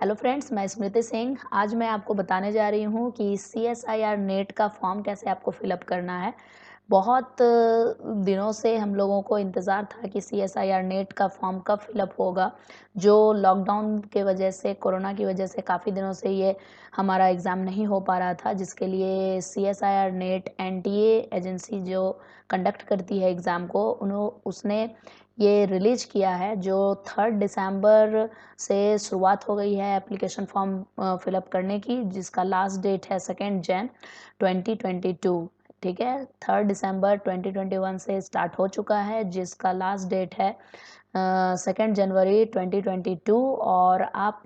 Hello friends, मैं स्मृति सिंह। आज मैं आपको बताने जा रही हूँ कि सीएसआईआर नेट का फॉर्म कैसे आपको फिलअप करना है। बहुत दिनों से हम लोगों को इंतज़ार था कि सीएसआईआर नेट का फॉर्म कब फिलअप होगा। जो लॉकडाउन के वजह से, कोरोना की वजह से काफ़ी दिनों से ये हमारा एग्ज़ाम नहीं हो पा रहा था, जिसके लिए सीएसआईआर नेट एनटीए एजेंसी जो कंडक्ट करती है एग्ज़ाम को, उसने ये रिलीज़ किया है। जो 3 दिसंबर से शुरुआत हो गई है एप्लीकेशन फॉर्म फिलअप करने की, जिसका लास्ट डेट है 2 जैन 2022। ठीक है, 3 दिसंबर 2021 से स्टार्ट हो चुका है, जिसका लास्ट डेट है 2 जनवरी 2022। और आप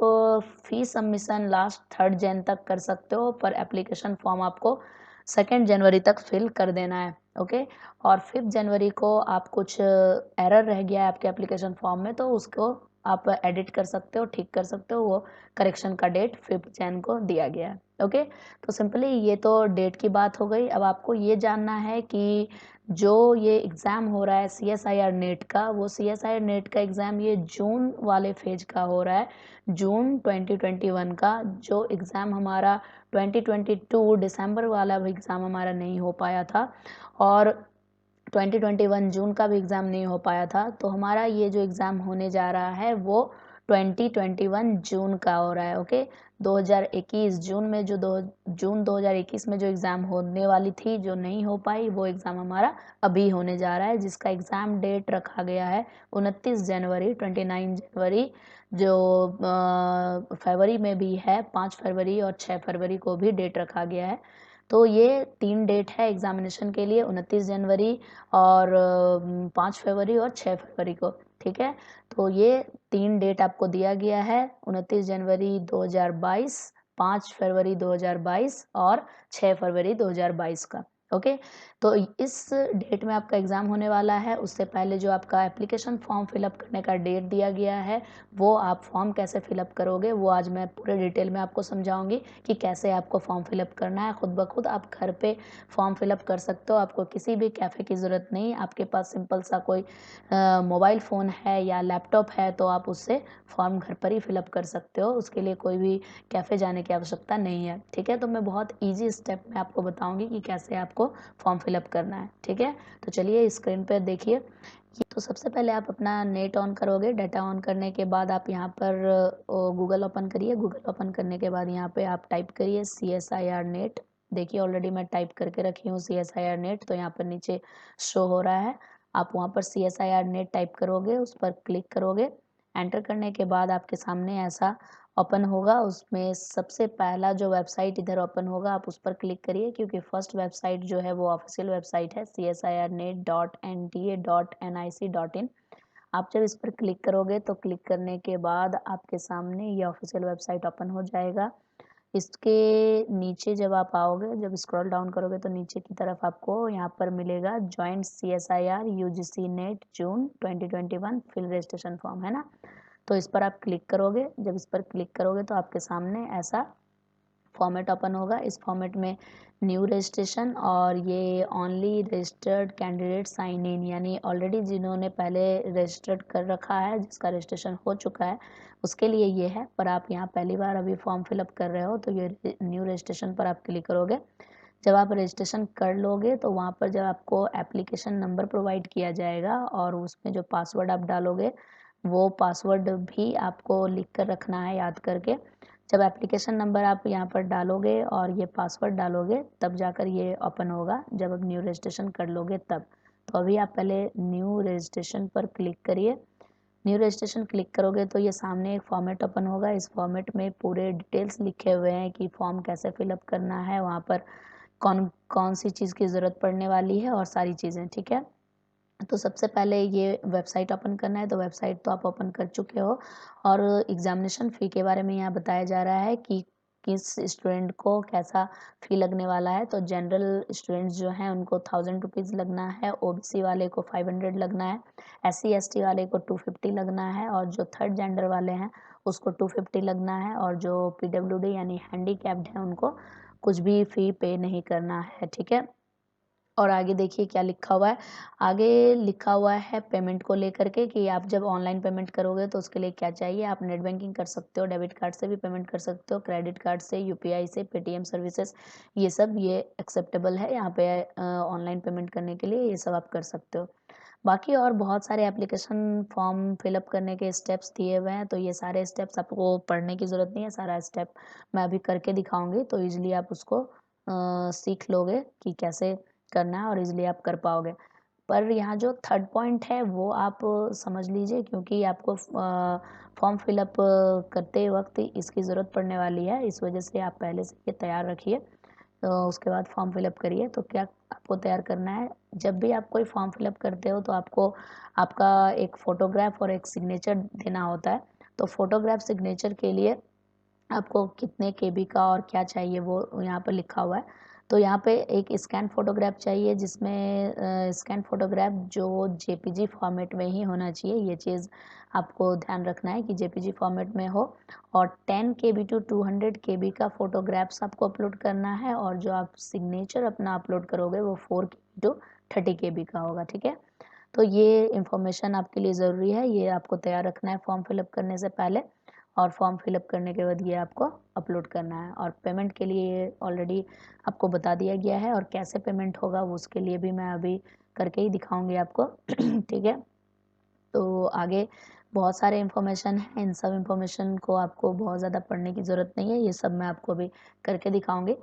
फीस सबमिशन लास्ट 3 जैन तक कर सकते हो, पर एप्लीकेशन फॉर्म आपको 2 जनवरी तक फिल कर देना है। ओके, और 5 जनवरी को आप कुछ एरर रह गया है आपके एप्लीकेशन फॉर्म में, तो उसको आप एडिट कर सकते हो, ठीक कर सकते हो। वो करेक्शन का डेट 5 जैन को दिया गया है। ओके, तो सिंपली ये तो डेट की बात हो गई। अब आपको ये जानना है कि जो ये एग्ज़ाम हो रहा है सीएसआईआर नेट का, वो सीएसआईआर नेट का एग्ज़ाम ये जून वाले फेज का हो रहा है। जून 2021 का जो एग्ज़ाम हमारा 2022 दिसंबर वाला भी एग्ज़ाम हमारा नहीं हो पाया था, और 2021 जून का भी एग्ज़ाम नहीं हो पाया था। तो हमारा ये जो एग्ज़ाम होने जा रहा है वो 2021 जून का हो रहा है। ओके, 2021 जून में जून 2021 में जो एग्ज़ाम होने वाली थी, जो नहीं हो पाई, वो एग्ज़ाम हमारा अभी होने जा रहा है, जिसका एग्ज़ाम डेट रखा गया है 29 जनवरी, 29 जनवरी। जो फरवरी में भी है, 5 फरवरी और 6 फरवरी को भी डेट रखा गया है। तो ये 3 डेट है एग्ज़ामिनेशन के लिए, 29 जनवरी और 5 फरवरी और 6 फरवरी को। ठीक है? तो ये 3 डेट आपको दिया गया है, 29 जनवरी 2022, 5 फरवरी 2022 और 6 फरवरी 2022 का। ओके? तो इस डेट में आपका एग्ज़ाम होने वाला है। उससे पहले जो आपका एप्लीकेशन फॉर्म फिलअप करने का डेट दिया गया है, वो आप फॉर्म कैसे फिलअप करोगे, वो आज मैं पूरे डिटेल में आपको समझाऊँगी कि कैसे आपको फॉर्म फिलअप करना है। खुद ब खुद आप घर पे फॉर्म फिलअप कर सकते हो, आपको किसी भी कैफ़े की ज़रूरत नहीं। आपके पास सिंपल सा कोई मोबाइल फ़ोन है या लैपटॉप है, तो आप उससे फॉर्म घर पर ही फिलअप कर सकते हो। उसके लिए कोई भी कैफ़े जाने की आवश्यकता नहीं है। ठीक है? तो मैं बहुत ईज़ी स्टेप में आपको बताऊँगी कि कैसे आपको फॉर्म फिलअप करना है। ठीक है? तो चलिए स्क्रीन पे देखिए। तो सबसे पहले आप अपना नेट ऑन करोगे। डाटा ऑन करने के बाद आप यहाँ पर गूगल ओपन करिए। गूगल ओपन करने के बाद यहाँ पे आप टाइप करिए सीएसआईआर नेट। देखिए ऑलरेडी मैं टाइप करके रखी हूँ सीएसआईआर नेट, तो यहाँ पर नीचे शो हो रहा है। आप वहाँ पर सीएसआईआर नेट टाइप करोगे, उस पर क्लिक करोगे। एंटर करने के बाद आपके सामने ऐसा ओपन होगा। उसमें सबसे पहला जो वेबसाइट इधर ओपन होगा, आप उस पर क्लिक करिए, क्योंकि फर्स्ट वेबसाइट जो है वो ऑफिशियल वेबसाइट है csirnet.nta.nic.in। आप जब इस पर क्लिक करोगे, तो क्लिक करने के बाद आपके सामने ये ऑफिशियल वेबसाइट ओपन हो जाएगा। इसके नीचे जब आप आओगे, जब स्क्रॉल डाउन करोगे, तो नीचे की तरफ आपको यहाँ पर मिलेगा जॉइंट सीएसआईआर यूजीसी नेट जून 2021 फिल रजिस्ट्रेशन फॉर्म, है ना? तो इस पर आप क्लिक करोगे। जब इस पर क्लिक करोगे, तो आपके सामने ऐसा फॉर्मेट ओपन होगा। इस फॉर्मेट में न्यू रजिस्ट्रेशन और ये only registered candidate sign in, यानी ऑलरेडी जिन्होंने पहले रजिस्टर्ड कर रखा है, जिसका रजिस्ट्रेशन हो चुका है, उसके लिए ये है। पर आप यहाँ पहली बार अभी फॉर्म फिलअप कर रहे हो, तो ये न्यू रजिस्ट्रेशन पर आप क्लिक करोगे। जब आप रजिस्ट्रेशन कर लोगे, तो वहाँ पर जब आपको एप्लीकेशन नंबर प्रोवाइड किया जाएगा, और उसमें जो पासवर्ड आप डालोगे, वो पासवर्ड भी आपको लिख कर रखना है याद करके। जब एप्लीकेशन नंबर आप यहाँ पर डालोगे और ये पासवर्ड डालोगे, तब जाकर ये ओपन होगा, जब आप न्यू रजिस्ट्रेशन कर लोगे तब। तो अभी आप पहले न्यू रजिस्ट्रेशन पर क्लिक करिए। न्यू रजिस्ट्रेशन क्लिक करोगे, तो ये सामने एक फॉर्मेट ओपन होगा। इस फॉर्मेट में पूरे डिटेल्स लिखे हुए हैं कि फॉर्म कैसे फिलअप करना है, वहाँ पर कौन कौन सी चीज़ की ज़रूरत पड़ने वाली है और सारी चीज़ें। ठीक है? तो सबसे पहले ये वेबसाइट ओपन करना है, तो वेबसाइट तो आप ओपन कर चुके हो। और एग्ज़ामिनेशन फ़ी के बारे में यहाँ बताया जा रहा है कि किस स्टूडेंट को कैसा फ़ी लगने वाला है। तो जनरल स्टूडेंट्स जो हैं उनको 1000 रुपीज़ लगना है, ओबीसी वाले को 500 लगना है, एससी एसटी वाले को 250 लगना है, और जो थर्ड जेंडर वाले हैं उसको 250 लगना है, और जो पीडब्ल्यूडी यानी हैंडीकैप्ड हैं उनको कुछ भी फ़ी पे नहीं करना है। ठीक है? और आगे देखिए क्या लिखा हुआ है। आगे लिखा हुआ है पेमेंट को लेकर के कि आप जब ऑनलाइन पेमेंट करोगे तो उसके लिए क्या चाहिए। आप नेट बैंकिंग कर सकते हो, डेबिट कार्ड से भी पेमेंट कर सकते हो, क्रेडिट कार्ड से, यूपीआई से, पेटीएम सर्विसेज, ये सब ये एक्सेप्टेबल है यहाँ पे ऑनलाइन पेमेंट करने के लिए, ये सब आप कर सकते हो। बाकी और बहुत सारे एप्लीकेशन फॉर्म फिलअप करने के स्टेप्स दिए हुए हैं, तो ये सारे स्टेप्स आपको पढ़ने की ज़रूरत नहीं है, सारा स्टेप मैं अभी करके दिखाऊंगी, तो ईजिली आप उसको सीख लोगे कि कैसे करना है और ईजिली आप कर पाओगे। पर यहाँ जो थर्ड पॉइंट है वो आप समझ लीजिए, क्योंकि आपको फॉर्म फिलअप करते वक्त इसकी ज़रूरत पड़ने वाली है, इस वजह से आप पहले से ये तैयार रखिए। तो उसके बाद फॉर्म फिलअप करिए। तो क्या आपको तैयार करना है, जब भी आप कोई फॉर्म फिलअप करते हो तो आपको आपका एक फ़ोटोग्राफ और एक सिग्नेचर देना होता है। तो फ़ोटोग्राफ सिग्नेचर के लिए आपको कितने केबी का और क्या चाहिए वो यहाँ पर लिखा हुआ है। तो यहाँ पे एक स्कैन फ़ोटोग्राफ चाहिए, जिसमें स्कैन फ़ोटोग्राफ जो जेपीजी फॉर्मेट में ही होना चाहिए, ये चीज़ आपको ध्यान रखना है कि जेपीजी फॉर्मेट में हो। और 10 केबी टू 200 केबी का फ़ोटोग्राफ्स आपको अपलोड करना है, और जो आप सिग्नेचर अपना अपलोड करोगे वो 4 केबी टू 30 केबी का होगा, ठीक है। तो ये इन्फॉर्मेशन आपके लिए ज़रूरी है, ये आपको तैयार रखना है फॉर्म फिलअप करने से पहले। और फॉर्म फिलअप करने के बाद ये आपको अपलोड करना है। और पेमेंट के लिए ये ऑलरेडी आपको बता दिया गया है, और कैसे पेमेंट होगा वो उसके लिए भी मैं अभी करके ही दिखाऊंगी आपको ठीक है। तो आगे बहुत सारे इन्फॉर्मेशन है, इन सब इन्फॉर्मेशन को आपको बहुत ज़्यादा पढ़ने की ज़रूरत नहीं है, ये सब मैं आपको अभी करके दिखाऊंगी।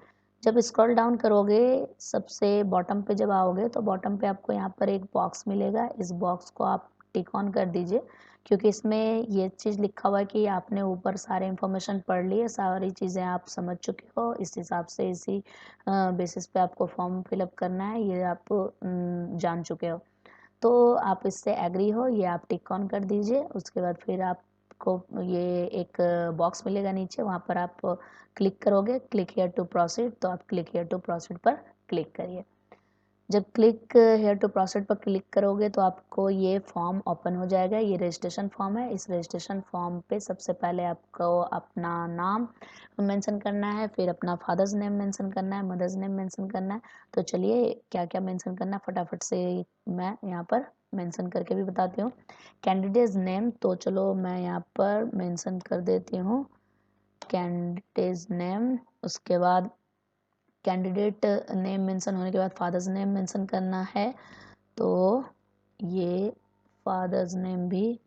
जब स्क्रॉल डाउन करोगे सबसे बॉटम पे जब आओगे तो बॉटम पे आपको यहाँ पर एक बॉक्स मिलेगा, इस बॉक्स को आप टिक ऑन कर दीजिए, क्योंकि इसमें ये चीज़ लिखा हुआ है कि आपने ऊपर सारे इन्फॉर्मेशन पढ़ लिए, सारी चीज़ें आप समझ चुके हो, इस हिसाब से इसी बेसिस पे आपको फॉर्म फिलअप करना है, ये आप जान चुके हो। तो आप इससे एग्री हो, ये आप टिक ऑन कर दीजिए। उसके बाद फिर आपको ये एक बॉक्स मिलेगा नीचे, वहाँ पर आप क्लिक करोगे, क्लिक हियर टू प्रोसीड, तो आप क्लिक हियर टू प्रोसीड पर क्लिक करिए। जब क्लिक हेयर टू प्रोसीड पर क्लिक करोगे तो आपको ये फॉर्म ओपन हो जाएगा, ये रजिस्ट्रेशन फॉर्म है। इस रजिस्ट्रेशन फॉर्म पे सबसे पहले आपको अपना नाम मेंशन करना है, फिर अपना फादर्स नेम मेंशन करना है, मदर्स नेम मेंशन करना है। तो चलिए क्या क्या मेंशन करना है फटाफट से मैं यहाँ पर मेंशन करके भी बताती हूँ। कैंडिडेट्स नेम, तो चलो मैं यहाँ पर मेंशन कर देती हूँ कैंडिडेट्स नेम। उसके बाद कैंडिडेट नेम मेंशन होने के बाद फादर्स नेम मेंशन करना है, तो ये फादर्स नेम भी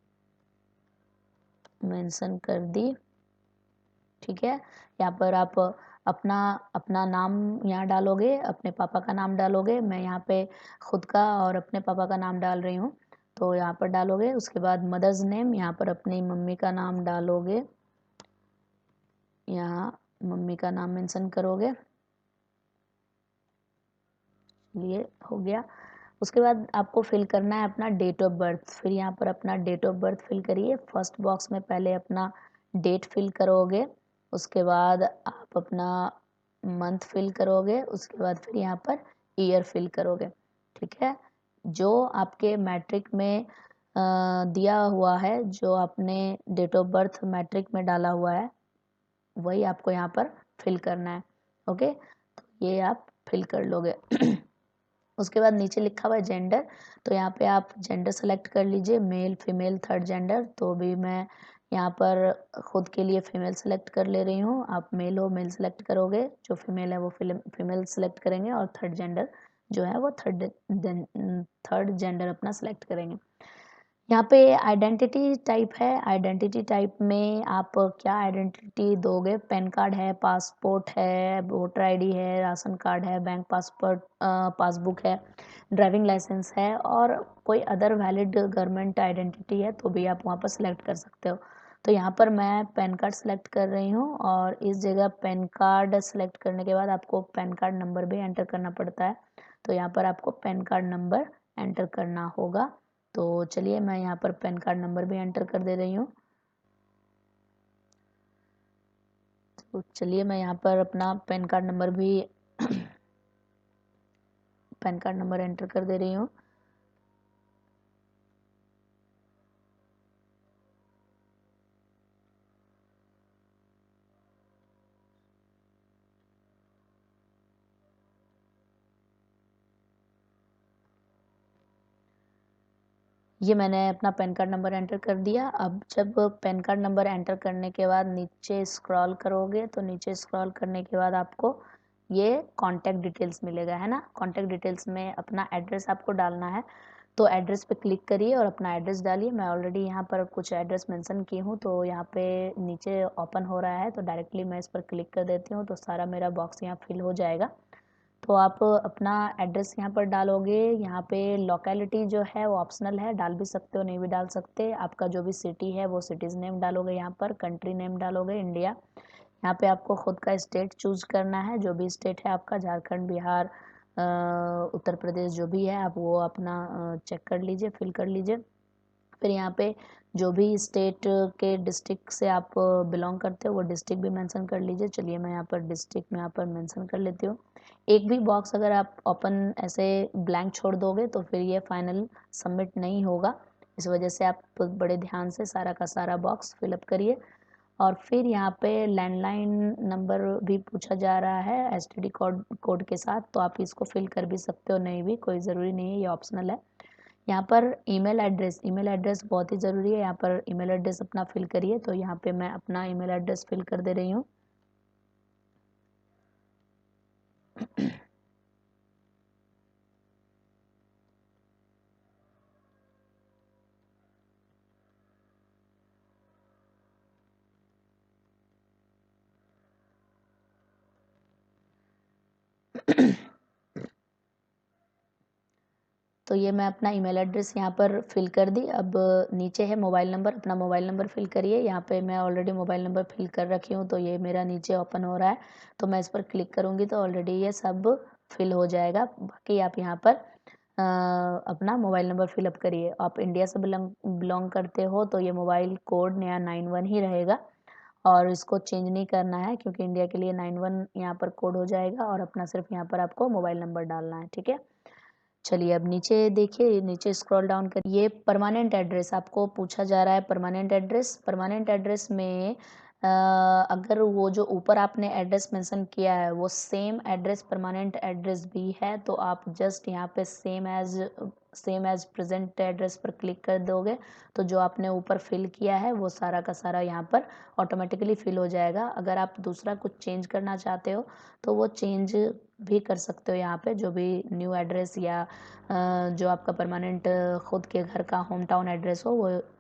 मेंशन कर दी, ठीक है। यहाँ पर आप अपना अपना नाम यहाँ डालोगे, अपने पापा का नाम डालोगे, मैं यहाँ पे खुद का और अपने पापा का नाम डाल रही हूँ, तो यहाँ पर डालोगे। उसके बाद मदर्स नेम, यहाँ पर अपनी मम्मी का नाम डालोगे, यहाँ मम्मी का नाम मेंशन करोगे, ये हो गया। उसके बाद आपको फिल करना है अपना डेट ऑफ बर्थ, फिर यहाँ पर अपना डेट ऑफ बर्थ फिल करिए। फर्स्ट बॉक्स में पहले अपना डेट फिल करोगे, उसके बाद आप अपना मंथ फिल करोगे, उसके बाद फिर यहाँ पर ईयर फिल करोगे, ठीक है। जो आपके मैट्रिक में दिया हुआ है, जो आपने डेट ऑफ बर्थ मैट्रिक में डाला हुआ है वही आपको यहाँ पर फिल करना है, ओके। तो ये आप फिल कर लोगे उसके बाद नीचे लिखा हुआ है जेंडर, तो यहाँ पे आप जेंडर सेलेक्ट कर लीजिए, मेल फीमेल थर्ड जेंडर। तो भी मैं यहाँ पर खुद के लिए फीमेल सेलेक्ट कर ले रही हूँ, आप मेल हो मेल सेलेक्ट करोगे, जो फीमेल है वो फीमेल सेलेक्ट करेंगे, और थर्ड जेंडर जो है वो थर्ड जेंडर अपना सेलेक्ट करेंगे। यहाँ पे आइडेंटिटी टाइप है, आइडेंटिटी टाइप में आप क्या आइडेंटिटी दोगे, पैन कार्ड है, पासपोर्ट है, वोटर आईडी है, राशन कार्ड है, बैंक पासपोर्ट पासबुक है, ड्राइविंग लाइसेंस है, और कोई अदर वैलिड गवर्नमेंट आइडेंटिटी है तो भी आप वहाँ पर सिलेक्ट कर सकते हो। तो यहाँ पर मैं पैन कार्ड सेलेक्ट कर रही हूँ, और इस जगह पैन कार्ड सेलेक्ट करने के बाद आपको पैन कार्ड नंबर भी एंटर करना पड़ता है, तो यहाँ पर आपको पैन कार्ड नंबर एंटर करना होगा। तो चलिए मैं यहाँ पर पैन कार्ड नंबर भी एंटर कर दे रही हूँ। तो चलिए मैं यहाँ पर अपना पैन कार्ड नंबर भी पैन कार्ड नंबर एंटर कर दे रही हूँ। ये मैंने अपना पैन कार्ड नंबर एंटर कर दिया। अब जब पैन कार्ड नंबर एंटर करने के बाद नीचे स्क्रॉल करोगे तो नीचे स्क्रॉल करने के बाद आपको ये कॉन्टैक्ट डिटेल्स मिलेगा, है ना। कॉन्टैक्ट डिटेल्स में अपना एड्रेस आपको डालना है, तो एड्रेस पे क्लिक करिए और अपना एड्रेस डालिए। मैं ऑलरेडी यहाँ पर कुछ एड्रेस मेंशन की हूँ, तो यहाँ पे नीचे ओपन हो रहा है, तो डायरेक्टली मैं इस पर क्लिक कर देती हूँ, तो सारा मेरा बॉक्स यहाँ फिल हो जाएगा। तो आप अपना एड्रेस यहाँ पर डालोगे। यहाँ पे लोकेलिटी जो है वो ऑप्शनल है, डाल भी सकते हो नहीं भी डाल सकते। आपका जो भी सिटी है वो सिटीज़ नेम डालोगे, यहाँ पर कंट्री नेम डालोगे इंडिया। यहाँ पे आपको खुद का स्टेट चूज करना है, जो भी स्टेट है आपका, झारखंड, बिहार, उत्तर प्रदेश, जो भी है आप वो अपना चेक कर लीजिए, फिल कर लीजिए। फिर यहाँ पे जो भी स्टेट के डिस्ट्रिक्ट से आप बिलोंग करते हो वो डिस्ट्रिक्ट भी मेंशन कर लीजिए। चलिए मैं यहाँ पर डिस्ट्रिक्ट में यहाँ पर मेंशन कर लेती हूँ। एक भी बॉक्स अगर आप ओपन ऐसे ब्लैंक छोड़ दोगे तो फिर ये फाइनल सबमिट नहीं होगा। इस वजह से आप बड़े ध्यान से सारा का सारा बॉक्स फिलअप करिए। और फिर यहाँ पे लैंडलाइन नंबर भी पूछा जा रहा है एसटीडी कोड कोड के साथ, तो आप इसको फिल कर भी सकते हो, नहीं भी, कोई ज़रूरी नहीं है, ये ऑप्शनल है। यहाँ पर ईमेल एड्रेस बहुत ही ज़रूरी है। यहाँ पर ईमेल एड्रेस अपना फिल करिए, तो यहाँ पे मैं अपना ईमेल एड्रेस फिल कर दे रही हूँ। तो ये मैं अपना ईमेल एड्रेस यहाँ पर फिल कर दी। अब नीचे है मोबाइल नंबर, अपना मोबाइल नंबर फिल करिए। यहाँ पे मैं ऑलरेडी मोबाइल नंबर फिल कर रखी हूँ, तो ये मेरा नीचे ओपन हो रहा है, तो मैं इस पर क्लिक करूँगी तो ऑलरेडी ये सब फिल हो जाएगा। बाकी आप यहाँ पर अपना मोबाइल नंबर फिलअप करिए। आप इंडिया से बिलोंग करते हो तो ये मोबाइल कोड नया 91 ही रहेगा, और इसको चेंज नहीं करना है, क्योंकि इंडिया के लिए 91 यहाँ पर कोड हो जाएगा, और अपना सिर्फ यहाँ पर आपको मोबाइल नंबर डालना है, ठीक है। चलिए अब नीचे देखिए, नीचे स्क्रॉल डाउन करिए। ये परमानेंट एड्रेस आपको पूछा जा रहा है। परमानेंट एड्रेस में अगर वो जो ऊपर आपने एड्रेस मेंशन किया है वो सेम एड्रेस परमानेंट एड्रेस भी है, तो आप जस्ट यहाँ पे सेम एज प्रेजेंट एड्रेस पर क्लिक कर दोगे, तो जो आपने ऊपर फिल किया है वो सारा का सारा यहाँ पर ऑटोमेटिकली फिल हो जाएगा। अगर आप दूसरा कुछ चेंज करना चाहते हो तो वो चेंज भी कर सकते हो। यहाँ पे जो भी न्यू एड्रेस या जो आपका परमानेंट खुद के घर का होम टाउन एड्रेस हो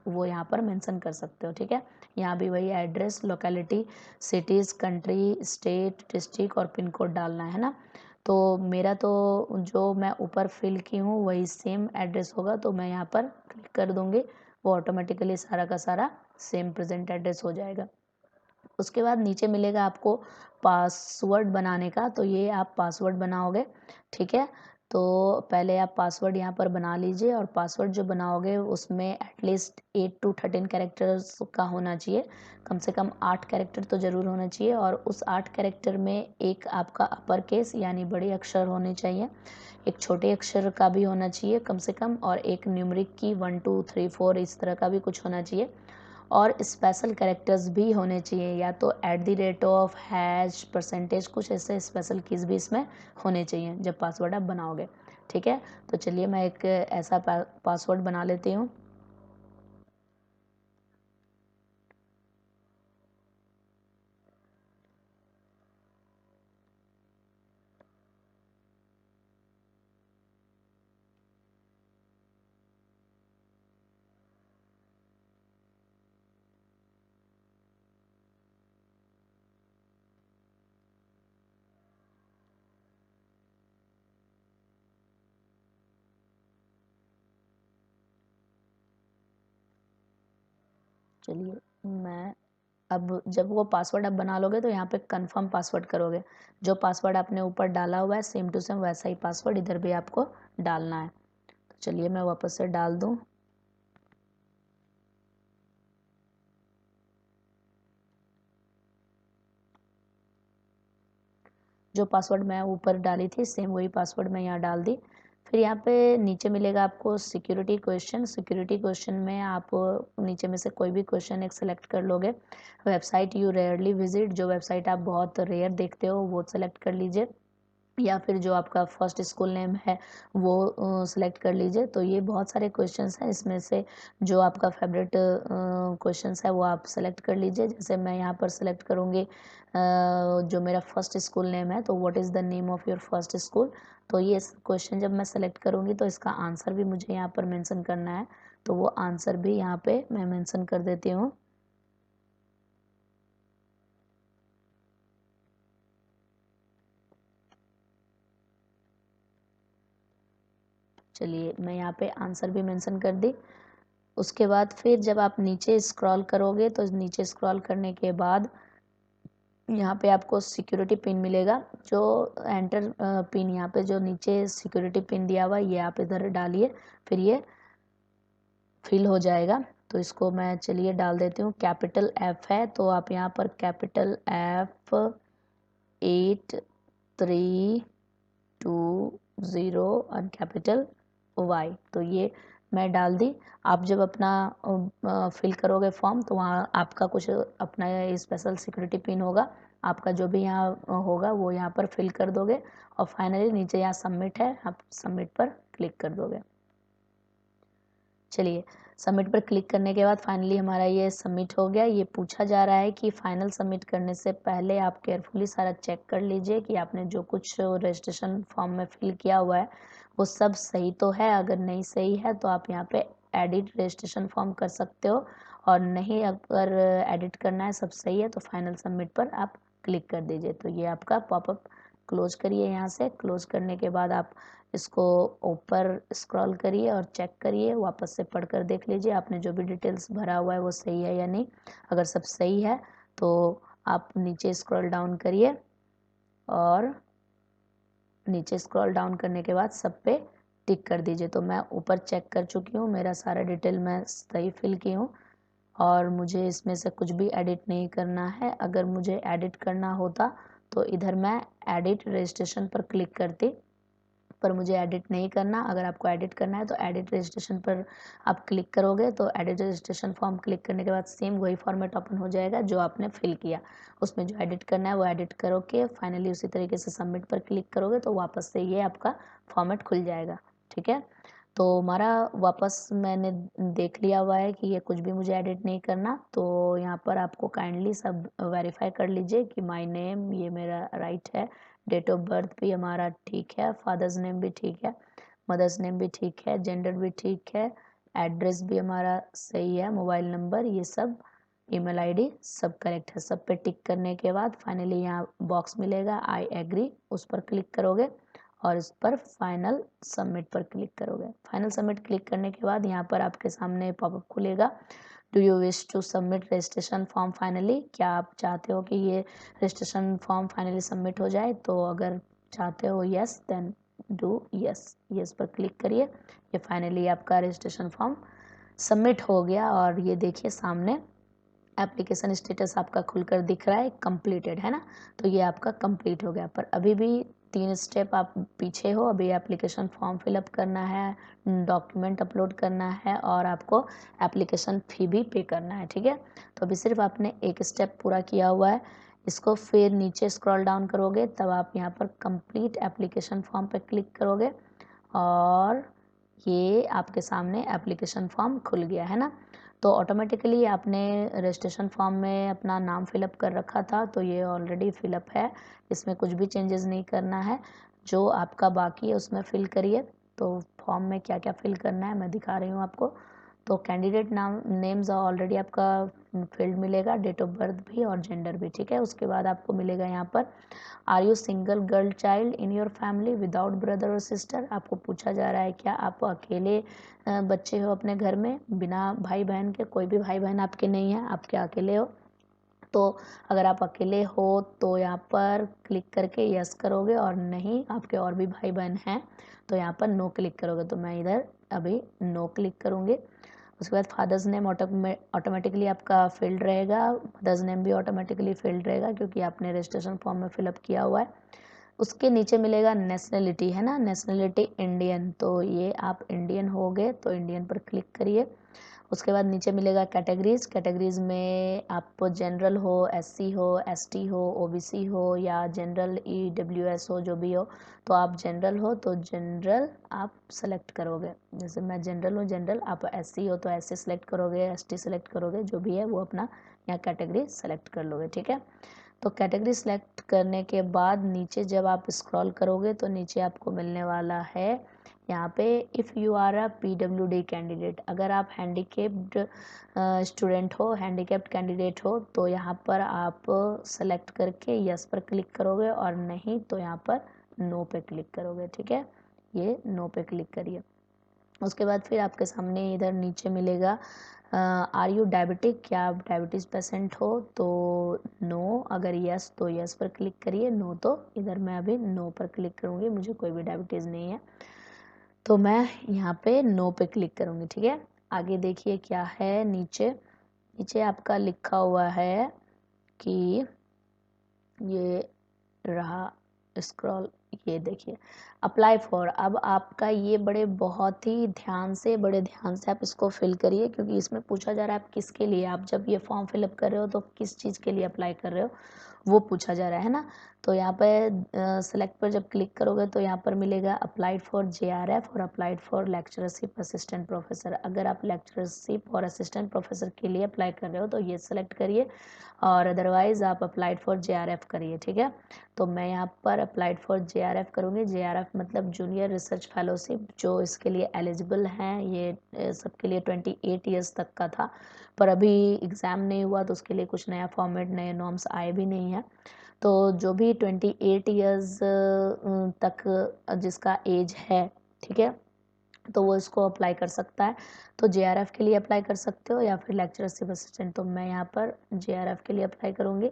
वो यहाँ पर मेंशन कर सकते हो, ठीक है। यहाँ भी वही address, locality, cities, country, state, district और पिन कोड डालना है ना। तो मेरा तो जो मैं ऊपर फिल की हूँ वही सेम एड्रेस होगा, तो मैं यहाँ पर क्लिक कर दूँगी, वो ऑटोमेटिकली सारा का सारा सेम प्रेजेंट एड्रेस हो जाएगा। उसके बाद नीचे मिलेगा आपको पासवर्ड बनाने का, तो ये आप पासवर्ड बनाओगे, ठीक है। तो पहले आप पासवर्ड यहाँ पर बना लीजिए, और पासवर्ड जो बनाओगे उसमें एटलीस्ट 8 to 13 कैरेक्टर्स का होना चाहिए। कम से कम 8 कैरेक्टर तो ज़रूर होना चाहिए, और उस 8 कैरेक्टर में एक आपका अपर केस यानी बड़े अक्षर होने चाहिए, एक छोटे अक्षर का भी होना चाहिए कम से कम, और एक न्यूमरिक की 1 2 3 4 इस तरह का भी कुछ होना चाहिए। और स्पेशल कैरेक्टर्स भी होने चाहिए, या तो @ हैश, परसेंटेज, कुछ ऐसे स्पेशल कीज़ भी इसमें होने चाहिए जब पासवर्ड आप बनाओगे, ठीक है। तो चलिए मैं एक ऐसा पासवर्ड बना लेती हूँ। चलिए मैं अब जब वो पासवर्ड आप बना लोगे तो यहाँ पे कंफर्म पासवर्ड करोगे। जो पासवर्ड आपने ऊपर डाला हुआ है सेम टू सेम वैसा ही पासवर्ड इधर भी आपको डालना है। तो चलिए मैं वापस से डाल दूँ। जो पासवर्ड मैं ऊपर डाली थी सेम वही पासवर्ड मैं यहाँ डाल दी। फिर यहाँ पे नीचे मिलेगा आपको सिक्योरिटी क्वेश्चन में आप नीचे में से कोई भी क्वेश्चन एक सेलेक्ट कर लोगे। वेबसाइट यू रेयरली विजिट, जो वेबसाइट आप बहुत रेयर देखते हो वो सेलेक्ट कर लीजिए। या फिर जो आपका फर्स्ट स्कूल नेम है वो सिलेक्ट कर लीजिए। तो ये बहुत सारे क्वेश्चंस हैं, इसमें से जो आपका फेवरेट क्वेश्चंस है वो आप सेलेक्ट कर लीजिए। जैसे मैं यहाँ पर सेलेक्ट करूँगी जो मेरा फर्स्ट स्कूल नेम है, तो what is the name of your first school. तो ये क्वेश्चन जब मैं सेलेक्ट करूँगी तो इसका आंसर भी मुझे यहाँ पर मेंशन करना है, तो वो आंसर भी यहाँ पे मैं मेंशन कर देती हूँ। चलिए मैं यहाँ पे आंसर भी मेंशन कर दी। उसके बाद फिर जब आप नीचे स्क्रॉल करोगे तो नीचे स्क्रॉल करने के बाद यहाँ पे आपको सिक्योरिटी पिन मिलेगा। जो एंटर पिन यहाँ पे जो नीचे सिक्योरिटी पिन दिया हुआ है ये आप इधर डालिए, फिर ये फिल हो जाएगा। तो इसको मैं चलिए डाल देती हूँ। कैपिटल F है तो आप यहाँ पर कैपिटल F 8320 और कैपिटल Y, तो ये मैं डाल दी। आप जब अपना फिल करोगे फॉर्म तो वहाँ आपका कुछ अपना स्पेशल सिक्योरिटी पिन होगा, आपका जो भी यहाँ होगा वो यहाँ पर फिल कर दोगे और फाइनली नीचे यहाँ सबमिट है, आप सबमिट पर क्लिक कर दोगे। चलिए सबमिट पर क्लिक करने के बाद फाइनली हमारा ये सबमिट हो गया। ये पूछा जा रहा है कि फाइनल सबमिट करने से पहले आप केयरफुली सारा चेक कर लीजिए कि आपने जो कुछ रजिस्ट्रेशन फॉर्म में फिल किया हुआ है वो सब सही तो है। अगर नहीं सही है तो आप यहाँ पे एडिट रजिस्ट्रेशन फॉर्म कर सकते हो, और नहीं अगर एडिट करना है सब सही है तो फाइनल सबमिट पर आप क्लिक कर दीजिए। तो ये आपका पॉपअप क्लोज करिए। यहाँ से क्लोज करने के बाद आप इसको ऊपर स्क्रॉल करिए और चेक करिए, वापस से पढ़कर देख लीजिए आपने जो भी डिटेल्स भरा हुआ है वो सही है या नहीं। अगर सब सही है तो आप नीचे स्क्रॉल डाउन करिए और नीचे स्क्रॉल डाउन करने के बाद सब पे टिक कर दीजिए। तो मैं ऊपर चेक कर चुकी हूँ, मेरा सारा डिटेल मैं सही फिल की हूँ और मुझे इसमें से कुछ भी एडिट नहीं करना है। अगर मुझे एडिट करना होता तो इधर मैं एडिट रजिस्ट्रेशन पर क्लिक करती, पर मुझे एडिट नहीं करना। अगर आपको एडिट करना है तो एडिट रजिस्ट्रेशन पर आप क्लिक करोगे तो एडिट रजिस्ट्रेशन फॉर्म क्लिक करने के बाद सेम वही फॉर्मेट ओपन हो जाएगा जो आपने फिल किया। उसमें जो एडिट करना है वो एडिट करोगे, फाइनली उसी तरीके से सबमिट पर क्लिक करोगे तो वापस से ये आपका फॉर्मेट खुल जाएगा। ठीक है, तो हमारा वापस मैंने देख लिया हुआ है कि ये कुछ भी मुझे एडिट नहीं करना। तो यहाँ पर आपको काइंडली सब वेरीफाई कर लीजिए कि माय नेम ये मेरा राइट है, डेट ऑफ बर्थ भी हमारा ठीक है, फादर्स नेम भी ठीक है, मदर्स नेम भी ठीक है, जेंडर भी ठीक है, एड्रेस भी हमारा सही है, मोबाइल नंबर ये सब, ईमेल आईडी सब करेक्ट है। सब पे टिक करने के बाद फाइनली यहाँ बॉक्स मिलेगा आई एग्री, उस पर क्लिक करोगे और इस पर फाइनल सबमिट पर क्लिक करोगे। फाइनल सबमिट क्लिक करने के बाद यहाँ पर आपके सामने पॉपअप खुलेगा, do you wish to submit registration form finally. क्या आप चाहते हो कि ये रजिस्ट्रेशन फॉर्म फाइनली सबमिट हो जाए। तो अगर चाहते हो yes then do yes, yes पर क्लिक करिए। ये फाइनली आपका रजिस्ट्रेशन फॉर्म सबमिट हो गया और ये देखिए सामने एप्लीकेशन स्टेटस आपका खुलकर दिख रहा है, कंप्लीटेड है ना। तो ये आपका कंप्लीट हो गया, पर अभी भी 3 स्टेप आप पीछे हो। अभी एप्लीकेशन फॉर्म फिलअप करना है, डॉक्यूमेंट अपलोड करना है और आपको एप्लीकेशन फ़ी भी पे करना है। ठीक है, तो अभी सिर्फ आपने एक स्टेप पूरा किया हुआ है। इसको फिर नीचे स्क्रॉल डाउन करोगे तब आप यहाँ पर कंप्लीट एप्लीकेशन फॉर्म पर क्लिक करोगे और ये आपके सामने एप्लीकेशन फॉर्म खुल गया है ना। तो ऑटोमेटिकली आपने रजिस्ट्रेशन फॉर्म में अपना नाम फिलअप कर रखा था तो ये ऑलरेडी फिलअप है, इसमें कुछ भी चेंजेस नहीं करना है। जो आपका बाकी है उसमें फिल करिए। तो फॉर्म में क्या क्या फिल करना है मैं दिखा रही हूँ आपको। तो कैंडिडेट नाम नेम्स ऑलरेडी आपका फील्ड मिलेगा, डेट ऑफ बर्थ भी और जेंडर भी। ठीक है, उसके बाद आपको मिलेगा यहाँ पर are you single girl child in your family without brother और सिस्टर। आपको पूछा जा रहा है क्या आप अकेले बच्चे हो अपने घर में बिना भाई बहन के, कोई भी भाई बहन आपके नहीं है, आप क्या अकेले हो। तो अगर आप अकेले हो तो यहाँ पर क्लिक करके यस करोगे और नहीं आपके और भी भाई बहन हैं तो यहाँ पर नो क्लिक करोगे। तो मैं इधर अभी नो क्लिक करूँगी। उसके बाद फादर्स नेम ऑटोमेटिकली आपका फील्ड रहेगा, मदर्स नेम भी ऑटोमेटिकली फील्ड रहेगा क्योंकि आपने रजिस्ट्रेशन फॉर्म में फिलअप किया हुआ है। उसके नीचे मिलेगा नेशनलिटी है ना, नेशनलिटी इंडियन, तो ये आप इंडियन हो गए तो इंडियन पर क्लिक करिए। उसके बाद नीचे मिलेगा कैटेगरीज़। कैटेगरीज़ में आप जनरल हो, एससी हो, एसटी हो, ओबीसी हो या जनरल ईडब्ल्यूएस हो, जो भी हो, तो आप जनरल हो तो जनरल आप सेलेक्ट करोगे। जैसे मैं जनरल हूँ, जनरल, आप एससी हो तो एससी सेलेक्ट करोगे, एसटी सेलेक्ट करोगे, जो भी है वो अपना यहाँ कैटेगरी सेलेक्ट कर लोगे, ठीक है। तो कैटेगरी सेलेक्ट करने के बाद नीचे जब आप स्क्रॉल करोगे तो नीचे आपको मिलने वाला है यहाँ पे if you are a PWD candidate. अगर आप हैंडीकेप्ड स्टूडेंट हो, हैंडीकेप्ड कैंडिडेट हो, तो यहाँ पर आप सेलेक्ट करके यस पर क्लिक करोगे, और नहीं तो यहाँ पर नो पे क्लिक करोगे, ठीक है। ये नो पे क्लिक करिए। उसके बाद फिर आपके सामने इधर नीचे मिलेगा आर यू डायबिटिक, क्या आप डायबिटीज़ पेशेंट हो, तो नो, अगर यस तो यस पर क्लिक करिए, नो तो इधर मैं अभी नो पर क्लिक करूँगी, मुझे कोई भी डायबिटीज़ नहीं है, तो मैं यहाँ पे नो पे क्लिक करूँगी, ठीक है। आगे देखिए क्या है नीचे। नीचे आपका लिखा हुआ है कि ये रहा स्क्रॉल, ये देखिए अप्लाई फॉर। अब आपका ये बड़े ध्यान से आप इसको फिल करिए, क्योंकि इसमें पूछा जा रहा है आप किसके लिए, आप जब ये फॉर्म फिलअप कर रहे हो तो किस चीज़ के लिए अप्लाई कर रहे हो वो पूछा जा रहा है ना। तो यहाँ पे सेलेक्ट पर जब क्लिक करोगे तो यहाँ पर मिलेगा अप्लाइड फॉर जेआरएफ और applied for lectureship assistant professor. अगर आप लेक्चरशिप और असिस्टेंट प्रोफेसर के लिए अप्लाई कर रहे हो तो ये सेलेक्ट करिए, और अदरवाइज़ आप अप्लाइड फॉर जेआरएफ करिए, ठीक है। तो मैं यहाँ पर अप्लाइड फॉर जेआरएफ करूँगी। जेआरएफ मतलब जूनियर रिसर्च फेलोशिप, जो इसके लिए एलिजिबल हैं, ये सबके लिए 28 ईयर्स तक का था, पर अभी एग्ज़ाम नहीं हुआ तो उसके लिए कुछ नया फॉर्मेट, नए नॉर्म्स आए भी नहीं हैं। तो जो भी 28 ईयर्स तक जिसका एज है, ठीक है, तो वो इसको अप्लाई कर सकता है। तो जेआरएफ के लिए अप्लाई कर सकते हो या फिर लेक्चरशिप असिस्टेंट, तो मैं यहाँ पर जेआरएफ के लिए अप्लाई करूँगी।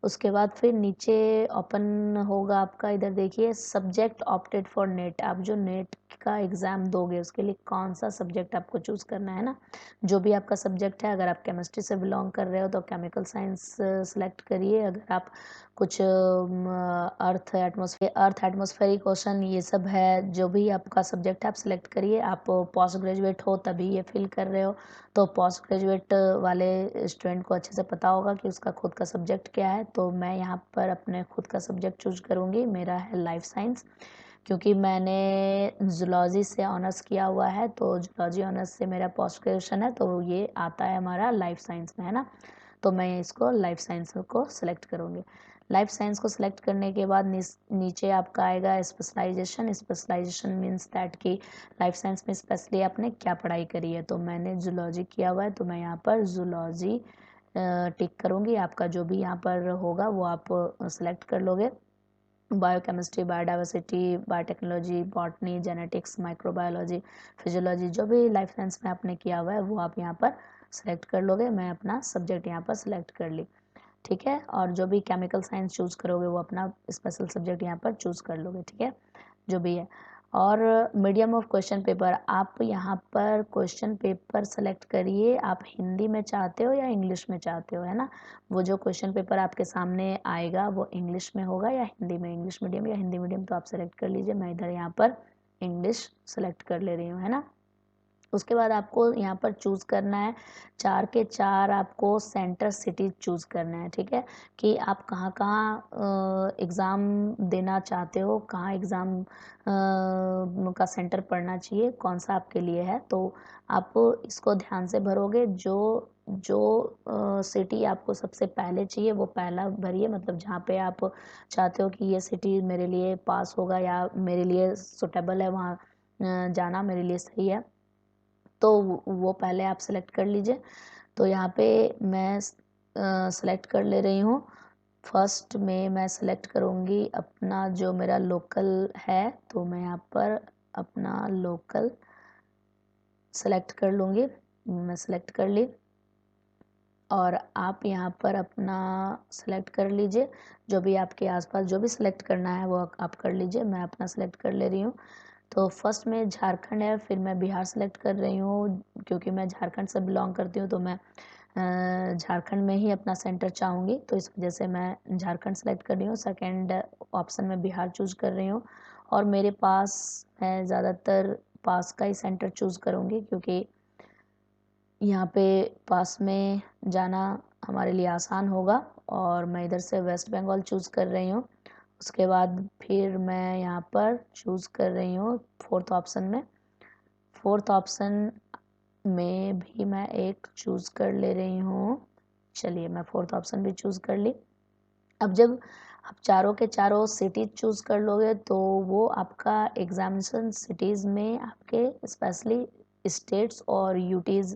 उसके बाद फिर नीचे ओपन होगा आपका, इधर देखिए सब्जेक्ट ऑप्टेड फॉर नेट। आप जो नेट का एग्ज़ाम दोगे उसके लिए कौन सा सब्जेक्ट आपको चूज़ करना है ना, जो भी आपका सब्जेक्ट है। अगर आप केमिस्ट्री से बिलोंग कर रहे हो तो केमिकल साइंस सेलेक्ट करिए। अगर आप कुछ अर्थ एटमॉस्फेरिक क्वेश्चन ये सब है, जो भी आपका सब्जेक्ट है आप सेलेक्ट करिए। आप पोस्ट ग्रेजुएट हो तभी ये फिल कर रहे हो, तो पोस्ट ग्रेजुएट वाले स्टूडेंट को अच्छे से पता होगा कि उसका खुद का सब्जेक्ट क्या है। तो मैं यहाँ पर अपने खुद का सब्जेक्ट चूज करूँगी, मेरा है लाइफ साइंस, क्योंकि मैंने जूलॉजी से ऑनर्स किया हुआ है, तो जूलॉजी ऑनर्स से मेरा पोस्ट ग्रेजुएशन है, तो ये आता है हमारा लाइफ साइंस में, है ना। तो मैं इसको लाइफ साइंस को सिलेक्ट करूँगी। लाइफ साइंस को सिलेक्ट करने के बाद नीचे आपका आएगा स्पेशलाइजेशन। स्पेशलाइजेशन मीन्स दैट कि लाइफ साइंस में स्पेशली आपने क्या पढ़ाई करी है, तो मैंने जूलॉजी किया हुआ है, तो मैं यहाँ पर जूलॉजी टिक करूँगी। आपका जो भी यहाँ पर होगा वो आप सेलेक्ट कर लोगे। Biochemistry, biodiversity, biotechnology, botany, genetics, microbiology, physiology, जो भी लाइफ साइंस में आपने किया हुआ है वो आप यहाँ पर सेलेक्ट कर लोगे। मैं अपना सब्जेक्ट यहाँ पर सेलेक्ट कर ली, ठीक है। और जो भी केमिकल साइंस चूज़ करोगे वो अपना स्पेशल सब्जेक्ट यहाँ पर चूज़ कर लोगे, ठीक है, जो भी है। और मीडियम ऑफ क्वेश्चन पेपर, आप यहाँ पर क्वेश्चन पेपर सेलेक्ट करिए, आप हिंदी में चाहते हो या इंग्लिश में चाहते हो, है ना। वो जो क्वेश्चन पेपर आपके सामने आएगा वो इंग्लिश में होगा या हिंदी में, इंग्लिश मीडियम या हिंदी मीडियम, तो आप सेलेक्ट कर लीजिए। मैं इधर यहाँ पर इंग्लिश सेलेक्ट कर ले रही हूँ, है ना। उसके बाद आपको यहाँ पर चूज़ करना है 4 के 4 आपको सेंटर सिटी चूज़ करना है, ठीक है, कि आप कहाँ कहाँ एग्ज़ाम देना चाहते हो, कहाँ एग्ज़ाम का सेंटर पड़ना चाहिए, कौन सा आपके लिए है। तो आप इसको ध्यान से भरोगे, जो जो सिटी आपको सबसे पहले चाहिए वो पहला भरिए, मतलब जहाँ पे आप चाहते हो कि ये सिटी मेरे लिए पास होगा या मेरे लिए सुटेबल है, वहाँ जाना मेरे लिए सही है, तो वो पहले आप सेलेक्ट कर लीजिए। तो यहाँ पे मैं सेलेक्ट कर ले रही हूँ। फर्स्ट में मैं सेलेक्ट करूँगी अपना जो मेरा लोकल है, तो मैं यहाँ पर अपना लोकल सेलेक्ट कर लूँगी। मैं सेलेक्ट कर ली, और आप यहाँ पर अपना सेलेक्ट कर लीजिए, जो भी आपके आसपास जो भी सेलेक्ट करना है वो आप कर लीजिए। मैं अपना सेलेक्ट कर ले रही हूँ। तो फर्स्ट में झारखंड है, फिर मैं बिहार सेलेक्ट कर रही हूँ, क्योंकि मैं झारखंड से बिलोंग करती हूँ, तो मैं झारखंड में ही अपना सेंटर चाहूँगी, तो इस वजह से मैं झारखंड सेलेक्ट कर रही हूँ। सेकेंड ऑप्शन में बिहार चूज़ कर रही हूँ, और मेरे पास मैं ज़्यादातर पास का ही सेंटर चूज़ करूँगी, क्योंकि यहाँ पे पास में जाना हमारे लिए आसान होगा और मैं इधर से वेस्ट बंगाल चूज़ कर रही हूँ। उसके बाद फिर मैं यहाँ पर चूज़ कर रही हूँ फोर्थ ऑप्शन में। फोर्थ ऑप्शन में भी मैं एक चूज़ कर ले रही हूँ। चलिए मैं फोर्थ ऑप्शन भी चूज़ कर ली। अब जब आप चारों के चारों सिटीज़ चूज़ कर लोगे तो वो आपका एग्जामिनेशन सिटीज़ में आपके स्पेशली स्टेट्स और यूटीज़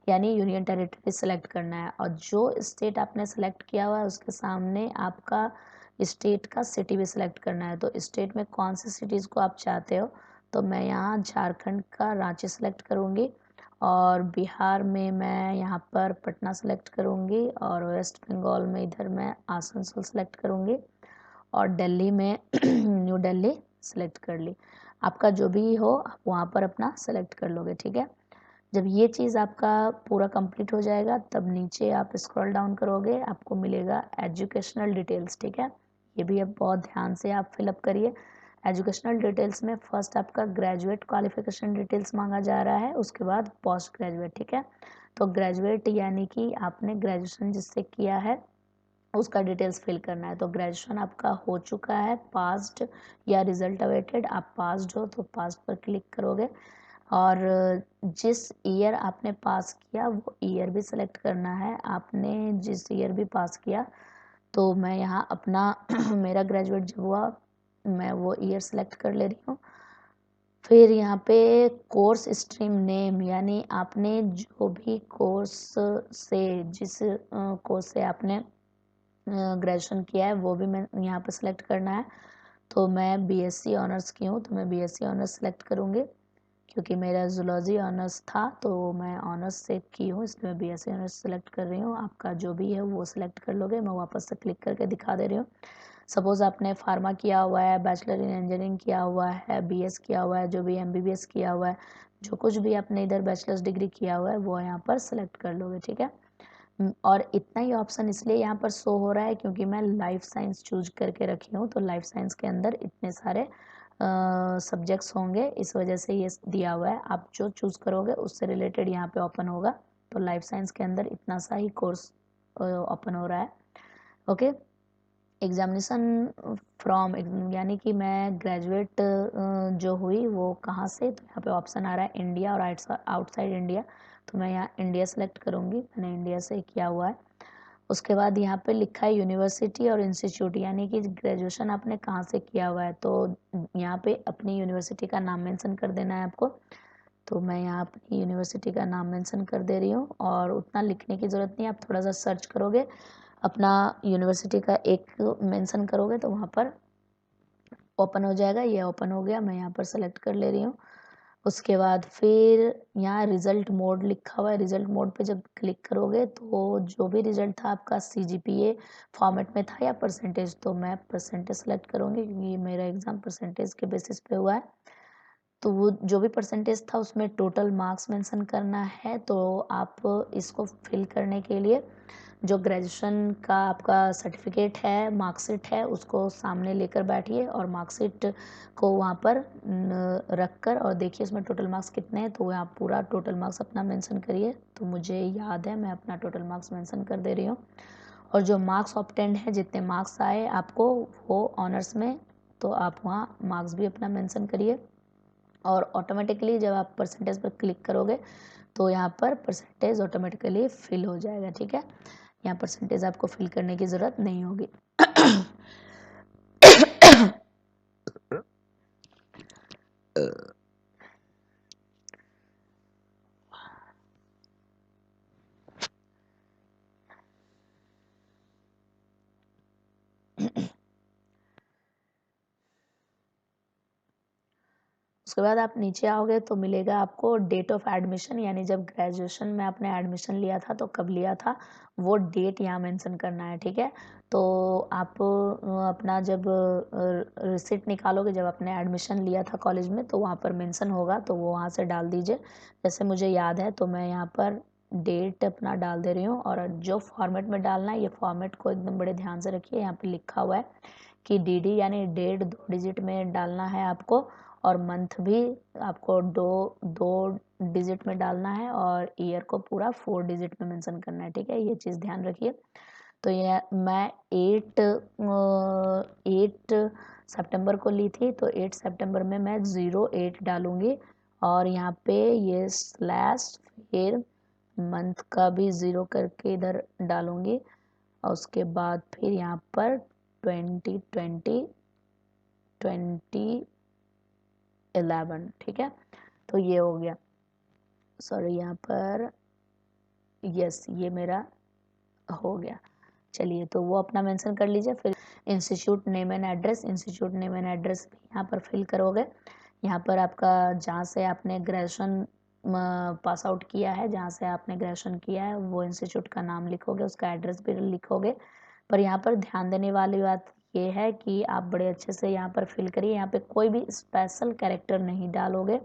यानी यूनियन टेरिटरी सेलेक्ट करना है, और जो स्टेट आपने सेलेक्ट किया हुआ है उसके सामने आपका स्टेट का सिटी भी सिलेक्ट करना है। तो स्टेट में कौन सी सिटीज़ को आप चाहते हो, तो मैं यहाँ झारखंड का रांची सेलेक्ट करूँगी, और बिहार में मैं यहाँ पर पटना सेलेक्ट करूँगी, और वेस्ट बंगाल में इधर मैं आसनसोल सेलेक्ट करूँगी, और दिल्ली में न्यू दिल्ली सेलेक्ट कर ली। आपका जो भी हो आप वहाँ पर अपना सेलेक्ट कर लोगे, ठीक है। जब ये चीज़ आपका पूरा कंप्लीट हो जाएगा तब नीचे आप स्क्रॉल डाउन करोगे, आपको मिलेगा एजुकेशनल डिटेल्स, ठीक है। ये भी अब बहुत ध्यान से आप फिलअप करिए। एजुकेशनल डिटेल्स में फर्स्ट आपका ग्रेजुएट क्वालिफिकेशन डिटेल्स मांगा जा रहा है, उसके बाद पोस्ट ग्रेजुएट, ठीक है। तो ग्रेजुएट यानी कि आपने ग्रेजुएशन जिससे किया है उसका डिटेल्स फिल करना है। तो ग्रेजुएशन आपका हो चुका है, पास्ड या रिजल्ट अवेटेड, आप पास्ड हो तो पास्ड पर क्लिक करोगे, और जिस ईयर आपने पास किया वो ईयर भी सिलेक्ट करना है। आपने जिस ईयर भी पास किया, तो मैं यहाँ अपना मेरा ग्रेजुएट जब हुआ मैं वो ईयर सेलेक्ट कर ले रही हूँ। फिर यहाँ पे कोर्स स्ट्रीम नेम यानी आपने जो भी कोर्स से जिस कोर्स से आपने ग्रेजुएशन किया है वो भी मैं यहाँ पर सेलेक्ट करना है। तो मैं बीएससी ऑनर्स की हूँ तो मैं बीएससी ऑनर्स सेलेक्ट करूँगी, क्योंकि मेरा जूलॉजी ऑनर्स था तो मैं ऑनर्स से की हूँ, इसलिए मैं बीएससी ऑनर्स सेलेक्ट कर रही हूँ। आपका जो भी है वो सिलेक्ट कर लोगे। मैं वापस से क्लिक करके दिखा दे रही हूँ। सपोज़ आपने फार्मा किया हुआ है, बैचलर इन इंजीनियरिंग किया हुआ है, बीएस किया हुआ है, जो भी एमबीबीएस किया हुआ है, जो कुछ भी आपने इधर बैचलर्स डिग्री किया हुआ है वो यहाँ पर सेलेक्ट कर लोगे, ठीक है। और इतना ही ऑप्शन इसलिए यहाँ पर शो हो रहा है क्योंकि मैं लाइफ साइंस चूज करके रखी हूँ, तो लाइफ साइंस के अंदर इतने सारे सब्जेक्ट्स होंगे, इस वजह से ये दिया हुआ है। आप जो चूज़ करोगे उससे रिलेटेड यहाँ पे ओपन होगा। तो लाइफ साइंस के अंदर इतना सा ही कोर्स ओपन हो रहा है, ओके। एग्जामिनेशन फ्रॉम यानी कि मैं ग्रेजुएट जो हुई वो कहाँ से, तो यहाँ पे ऑप्शन आ रहा है इंडिया और आउटसाइड इंडिया। तो मैं यहाँ इंडिया सेलेक्ट करूँगी, मैंने इंडिया से किया हुआ है। उसके बाद यहाँ पे लिखा है यूनिवर्सिटी और इंस्टीट्यूट, यानी कि ग्रेजुएशन आपने कहाँ से किया हुआ है, तो यहाँ पे अपनी यूनिवर्सिटी का नाम मेंशन कर देना है आपको। तो मैं यहाँ अपनी यूनिवर्सिटी का नाम मेंशन कर दे रही हूँ, और उतना लिखने की ज़रूरत नहीं है, आप थोड़ा सा सर्च करोगे अपना यूनिवर्सिटी का एक मेंशन करोगे तो वहाँ पर ओपन हो जाएगा। ये ओपन हो गया, मैं यहाँ पर सेलेक्ट कर ले रही हूँ। उसके बाद फिर यहाँ रिज़ल्ट मोड लिखा हुआ है, रिज़ल्ट मोड पे जब क्लिक करोगे तो जो भी रिज़ल्ट था आपका सीजीपीए फॉर्मेट में था या परसेंटेज, तो मैं परसेंटेज सेलेक्ट करूँगी क्योंकि मेरा एग्ज़ाम परसेंटेज के बेसिस पे हुआ है। तो वो जो भी परसेंटेज था उसमें टोटल मार्क्स मेंशन करना है। तो आप इसको फिल करने के लिए जो ग्रेजुएशन का आपका सर्टिफिकेट है, मार्कशीट है, उसको सामने लेकर बैठिए और मार्कशीट को वहाँ पर रख कर और देखिए उसमें टोटल मार्क्स कितने हैं, तो आप पूरा टोटल मार्क्स अपना मेंशन करिए। तो मुझे याद है मैं अपना टोटल मार्क्स मेंशन कर दे रही हूँ, और जो मार्क्स ऑब्टेंड है जितने मार्क्स आए आपको वो ऑनर्स में, तो आप वहाँ मार्क्स भी अपना मेंशन करिए। और ऑटोमेटिकली जब आप परसेंटेज पर क्लिक करोगे तो यहाँ पर परसेंटेज ऑटोमेटिकली फिल हो जाएगा, ठीक है। यहाँ परसेंटेज आपको फिल करने की ज़रूरत नहीं होगी। उसके बाद आप नीचे आओगे तो मिलेगा आपको डेट ऑफ एडमिशन, यानी जब ग्रेजुएशन में आपने एडमिशन लिया था तो कब लिया था वो डेट यहाँ मेंशन करना है, ठीक है। तो आप अपना जब रिसिट निकालोगे, जब आपने एडमिशन लिया था कॉलेज में तो वहाँ पर मेंशन होगा, तो वो वहाँ से डाल दीजिए। जैसे मुझे याद है तो मैं यहाँ पर डेट अपना डाल दे रही हूँ, और जो फॉर्मेट में डालना है ये फॉर्मेट को एकदम बड़े ध्यान से रखिए। यहाँ पे लिखा हुआ है कि डीडी यानी डेट 2 डिजिट में डालना है आपको, और मंथ भी आपको दो दो डिजिट में डालना है और ईयर को पूरा 4 डिजिट में मेंशन करना है, ठीक है, ये चीज़ ध्यान रखिए। तो ये मैं 8 सितंबर को ली थी, तो 8 सितंबर में मैं 08 डालूंगी और यहाँ पे ये स्लैश फिर मंथ का भी 0 करके इधर डालूंगी और उसके बाद फिर यहाँ पर 2011, ठीक है। तो ये हो गया, सॉरी यहाँ पर यस ये मेरा हो गया। चलिए तो वो अपना मेंशन कर लीजिए। फिर institute name and address, institute name and address भी यहाँ पर फिल करोगे। यहाँ पर आपका जहाँ से आपने ग्रेजुएशन पास आउट किया है, जहाँ से आपने ग्रेजुएशन किया है वो इंस्टीट्यूट का नाम लिखोगे, उसका एड्रेस भी लिखोगे। पर यहाँ पर ध्यान देने वाली बात ये है कि आप बड़े अच्छे से यहाँ पर फिल करिए, यहाँ पे कोई भी स्पेशल कैरेक्टर नहीं डालोगे,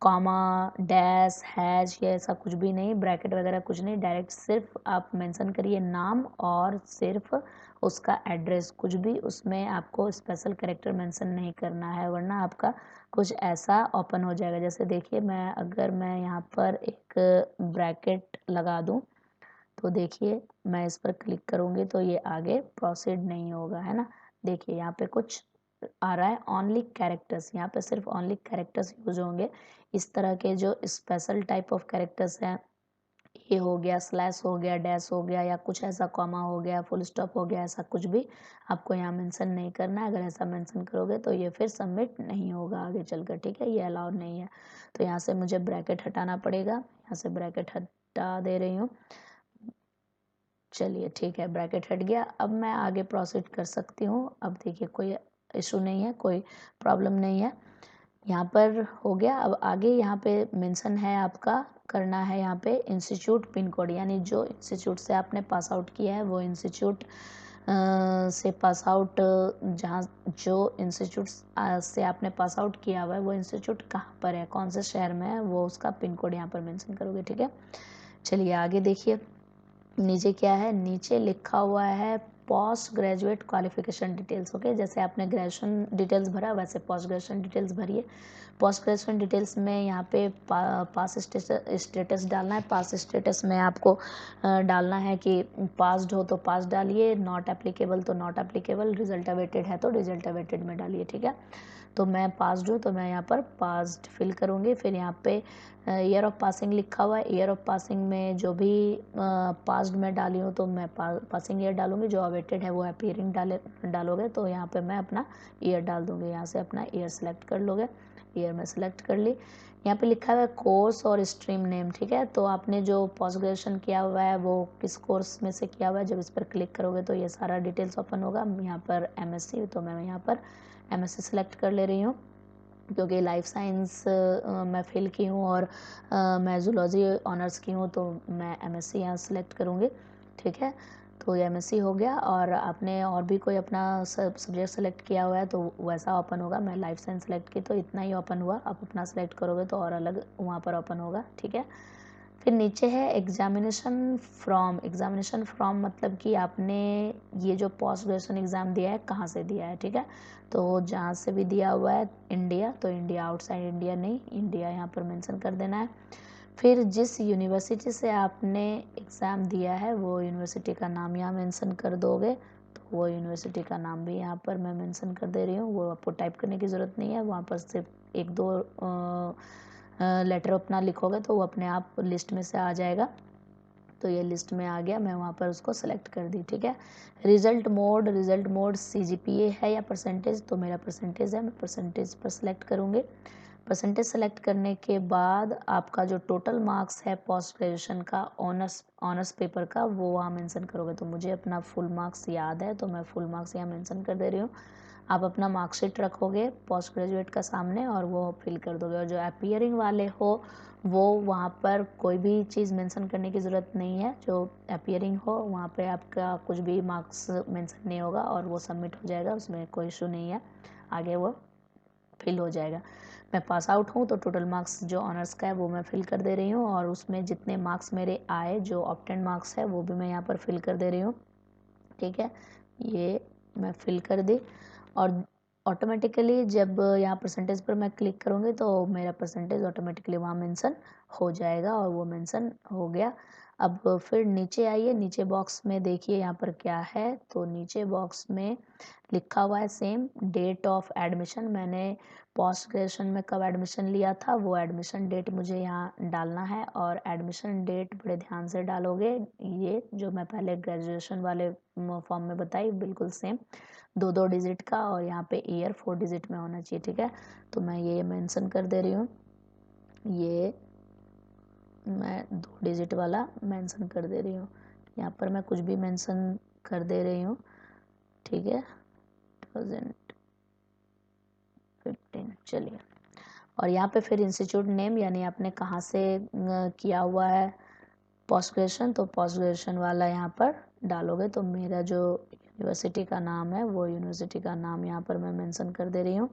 कॉमा डैश हैश या ऐसा कुछ भी नहीं, ब्रैकेट वगैरह कुछ नहीं, डायरेक्ट सिर्फ आप मेंशन करिए नाम और सिर्फ उसका एड्रेस, कुछ भी उसमें आपको स्पेशल कैरेक्टर मेंशन नहीं करना है, वरना आपका कुछ ऐसा ओपन हो जाएगा। जैसे देखिए मैं यहाँ पर एक ब्रैकेट लगा दूँ तो देखिए मैं इस पर क्लिक करूँगी तो ये आगे प्रोसीड नहीं होगा, है ना। देखिए यहाँ पे कुछ आ रहा है ओनली कैरेक्टर्स, यहाँ पे सिर्फ ओनली कैरेक्टर्स यूज होंगे। इस तरह के जो स्पेशल टाइप ऑफ कैरेक्टर्स हैं, ये हो गया, स्लैश हो गया, डैश हो गया, या कुछ ऐसा कॉमा हो गया, फुल स्टॉप हो गया, ऐसा कुछ भी आपको यहाँ मेंशन नहीं करना है। अगर ऐसा मेंशन करोगे तो ये फिर सबमिट नहीं होगा आगे चलकर, ठीक है, ये अलाउड नहीं है। तो यहाँ से मुझे ब्रैकेट हटाना पड़ेगा, यहाँ से ब्रैकेट हटा दे रही हूँ। चलिए ठीक है, ब्रैकेट हट गया। अब मैं आगे प्रोसीड कर सकती हूँ। अब देखिए कोई इशू नहीं है, कोई प्रॉब्लम नहीं है, यहाँ पर हो गया। अब आगे यहाँ पे मेंशन है आपका करना है यहाँ पे इंस्टीट्यूट पिन कोड, यानी जो इंस्टीट्यूट से आपने पास आउट किया है वो इंस्टीट्यूट से पास आउट, जहाँ जो इंस्टीट्यूट से आपने पास आउट किया हुआ है वो इंस्टीट्यूट कहाँ पर है, कौन से शहर में है, वो उसका पिन कोड यहाँ पर मेंशन करोगे, ठीक है। चलिए आगे देखिए नीचे क्या है, नीचे लिखा हुआ है post graduate qualification details, okay. जैसे आपने ग्रेजुएशन डिटेल्स भरा वैसे पोस्ट ग्रेजुएशन डिटेल्स भरिए। पोस्ट ग्रेजुएशन डिटेल्स में यहाँ पे पास स्टेटस डालना है। पास स्टेटस में आपको डालना है कि पास्ड हो तो पास डालिए, नॉट एप्लीकेबल तो नॉट एप्लीकेबल, रिजल्ट अवेटेड है तो रिजल्ट अवेटेड में डालिए, ठीक है। तो मैं पास्ड हूँ तो मैं यहाँ पर पास्ड फिल करूँगी। फिर यहाँ पे ईयर ऑफ पासिंग लिखा हुआ है, ईयर ऑफ पासिंग में जो भी पास्ड में डाली हूँ तो मैं पासिंग ईयर डालूंगी, जो अवेटेड है वो अपीयरिंग डालोगे तो यहाँ पे मैं अपना ईयर डाल दूँगी। यहाँ से अपना ईयर सेलेक्ट कर लोगे, ईयर में सेलेक्ट कर ली। यहाँ पे लिखा हुआ है कोर्स और स्ट्रीम नेम, ठीक है। तो आपने जो पोस्ट ग्रेजुएशन किया हुआ है वो किस कोर्स में से किया हुआ है, जब इस पर क्लिक करोगे तो ये सारा डिटेल्स ओपन होगा। यहाँ पर MSc, तो मैं यहाँ पर MSc सेलेक्ट कर ले रही हूँ क्योंकि लाइफ साइंस मैं फिल की हूँ और मैं जूलॉजी ऑनर्स की हूँ, तो मैं MSc यहाँ सेलेक्ट करूँगी, ठीक है। तो ये MSc हो गया। और आपने और भी कोई अपना सब्जेक्ट सेलेक्ट किया हुआ है तो वैसा ओपन होगा। मैं लाइफ साइंस सेलेक्ट की तो इतना ही ओपन हुआ, आप अपना सेलेक्ट करोगे तो और अलग वहाँ पर ओपन होगा, ठीक है। फिर नीचे है एग्जामिनेशन फ्रॉम। एग्जामिनेशन फ्रॉम मतलब कि आपने ये जो पोस्ट ग्रेजुएशन एग्ज़ाम दिया है कहाँ से दिया है, ठीक है। तो जहाँ से भी दिया हुआ है इंडिया, तो इंडिया, आउटसाइड इंडिया नहीं, इंडिया यहाँ पर मेंशन कर देना है। फिर जिस यूनिवर्सिटी से आपने एग्ज़ाम दिया है वो यूनिवर्सिटी का नाम यहाँ मेंशन कर दोगे, तो वो यूनिवर्सिटी का नाम भी यहाँ पर मैं मेंशन कर दे रही हूँ। वो आपको टाइप करने की ज़रूरत नहीं है, वहाँ पर सिर्फ एक दो लेटर अपना लिखोगे तो वो अपने आप लिस्ट में से आ जाएगा। तो ये लिस्ट में आ गया, मैं वहाँ पर उसको सेलेक्ट कर दी, ठीक है। Result mode, result mode CGPA है या परसेंटेज, तो मेरा परसेंटेज है, मैं परसेंटेज पर सेलेक्ट करूँगी। परसेंटेज सेलेक्ट करने के बाद आपका जो टोटल मार्क्स है पोस्ट ग्रेजुएशन का ऑनर्स पेपर का वो वहाँ मेंशन करोगे। तो मुझे अपना फुल मार्क्स याद है तो मैं फुल मार्क्स यहाँ मेंशन कर दे रही हूँ। आप अपना मार्कशीट रखोगे पोस्ट ग्रेजुएट का सामने और वो फिल कर दोगे। और जो अपीयरिंग वाले हो वो वहाँ पर कोई भी चीज़ मेंशन करने की ज़रूरत नहीं है। जो अपीयरिंग हो वहाँ पे आपका कुछ भी मार्क्स मेंशन नहीं होगा और वो सबमिट हो जाएगा, उसमें कोई इशू नहीं है, आगे वो फिल हो जाएगा। मैं पास आउट हूँ तो टोटल मार्क्स जो ऑनर्स का है वो मैं फिल कर दे रही हूँ और उसमें जितने मार्क्स मेरे आए, जो ऑब्टेन मार्क्स है वो भी मैं यहाँ पर फिल कर दे रही हूँ, ठीक है। ये मैं फिल कर दी। और ऑटोमेटिकली जब यहाँ परसेंटेज पर मैं क्लिक करूँगी तो मेरा परसेंटेज ऑटोमेटिकली वहाँ मेंशन हो जाएगा और वो मेंशन हो गया। अब फिर नीचे आइए, नीचे बॉक्स में देखिए यहाँ पर क्या है, तो नीचे बॉक्स में लिखा हुआ है सेम डेट ऑफ एडमिशन। मैंने पोस्ट ग्रेजुएशन में कब एडमिशन लिया था वो एडमिशन डेट मुझे यहाँ डालना है, और एडमिशन डेट बड़े ध्यान से डालोगे, ये जो मैं पहले ग्रेजुएशन वाले फॉर्म में बताई बिल्कुल सेम, 2-2 डिजिट का, और यहाँ पे ईयर 4 डिजिट में होना चाहिए, ठीक है। तो मैं ये मेंशन कर दे रही हूँ, ये मैं 2 डिजिट वाला मेंशन कर दे रही हूँ। यहाँ पर मैं कुछ भी मेंशन कर दे रही हूँ, ठीक है, 2015। चलिए, और यहाँ पे फिर इंस्टीट्यूट नेम, यानी आपने कहाँ से किया हुआ है पोस्ट ग्रेजुएशन, तो पोस्ट ग्रेजुएशन वाला यहाँ पर डालोगे। तो मेरा जो यूनिवर्सिटी का नाम है वो यूनिवर्सिटी का नाम यहाँ पर मैं मेंशन कर दे रही हूँ।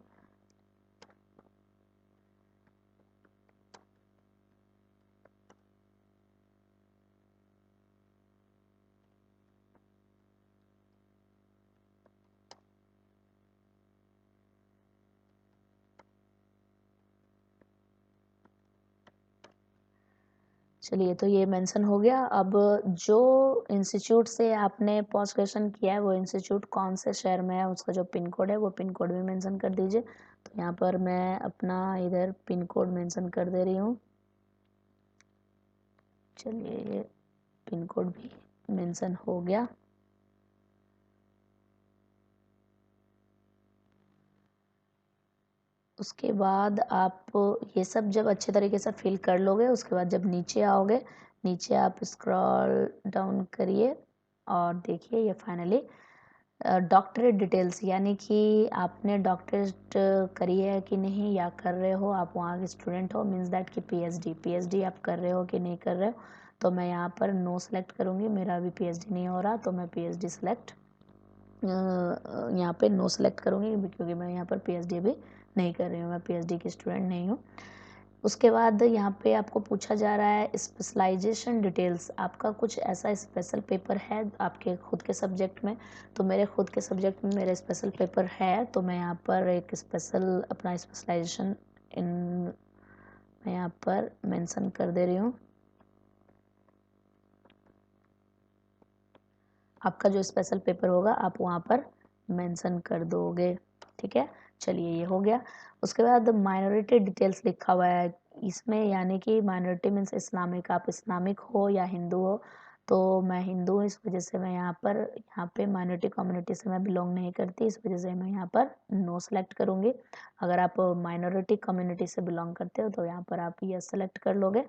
चलिए, तो ये मेंशन हो गया। अब जो इंस्टीट्यूट से आपने पोस्ट ग्रेजुएशन किया है वो इंस्टीट्यूट कौन से शहर में है, उसका जो पिन कोड है वो पिन कोड भी मेंशन कर दीजिए। तो यहाँ पर मैं अपना इधर पिन कोड मेंशन कर दे रही हूँ। चलिए, ये पिन कोड भी मेंशन हो गया। उसके बाद आप ये सब जब अच्छे तरीके से फिल कर लोगे, उसके बाद जब नीचे आओगे, नीचे आप स्क्रॉल डाउन करिए और देखिए ये फाइनली डॉक्टरेट डिटेल्स, यानी कि आपने डॉक्टरेट करी है कि नहीं या कर रहे हो, आप वहाँ के स्टूडेंट हो, मीन्स दैट कि पीएचडी आप कर रहे हो कि नहीं कर रहे हो। तो मैं यहाँ पर नो सेलेक्ट करूँगी, मेरा अभी पीएचडी नहीं हो रहा, तो मैं पीएचडी सेलेक्ट यहाँ पे नो सेलेक्ट करूँगी, क्योंकि मैं यहाँ पर पीएचडी अभी नहीं कर रही हूँ, मैं पीएचडी की स्टूडेंट नहीं हूँ। उसके बाद यहाँ पे आपको पूछा जा रहा है स्पेशलाइजेशन डिटेल्स, आपका कुछ ऐसा स्पेशल पेपर है आपके खुद के सब्जेक्ट में। तो मेरे खुद के सब्जेक्ट में मेरा स्पेशल पेपर है, तो मैं यहाँ पर एक स्पेशल अपना स्पेशलाइजेशन इन मैं यहाँ पर मेंशन कर दे रही हूँ। आपका जो स्पेशल पेपर होगा आप वहाँ पर मेंशन कर दोगे, ठीक है। चलिए, ये हो गया। उसके बाद माइनॉरिटी डिटेल्स लिखा हुआ है इसमें, यानी कि माइनॉरिटी मीन्स इस्लामिक, आप इस्लामिक हो या हिंदू हो। तो मैं हिंदू हूँ, इस वजह से मैं यहाँ पे माइनॉरिटी कम्युनिटी से मैं बिलोंग नहीं करती, इस वजह से मैं यहाँ पर नो सेलेक्ट करूँगी। अगर आप माइनॉरिटी कम्युनिटी से बिलोंग करते हो तो यहाँ पर आप यस सेलेक्ट कर लोगे,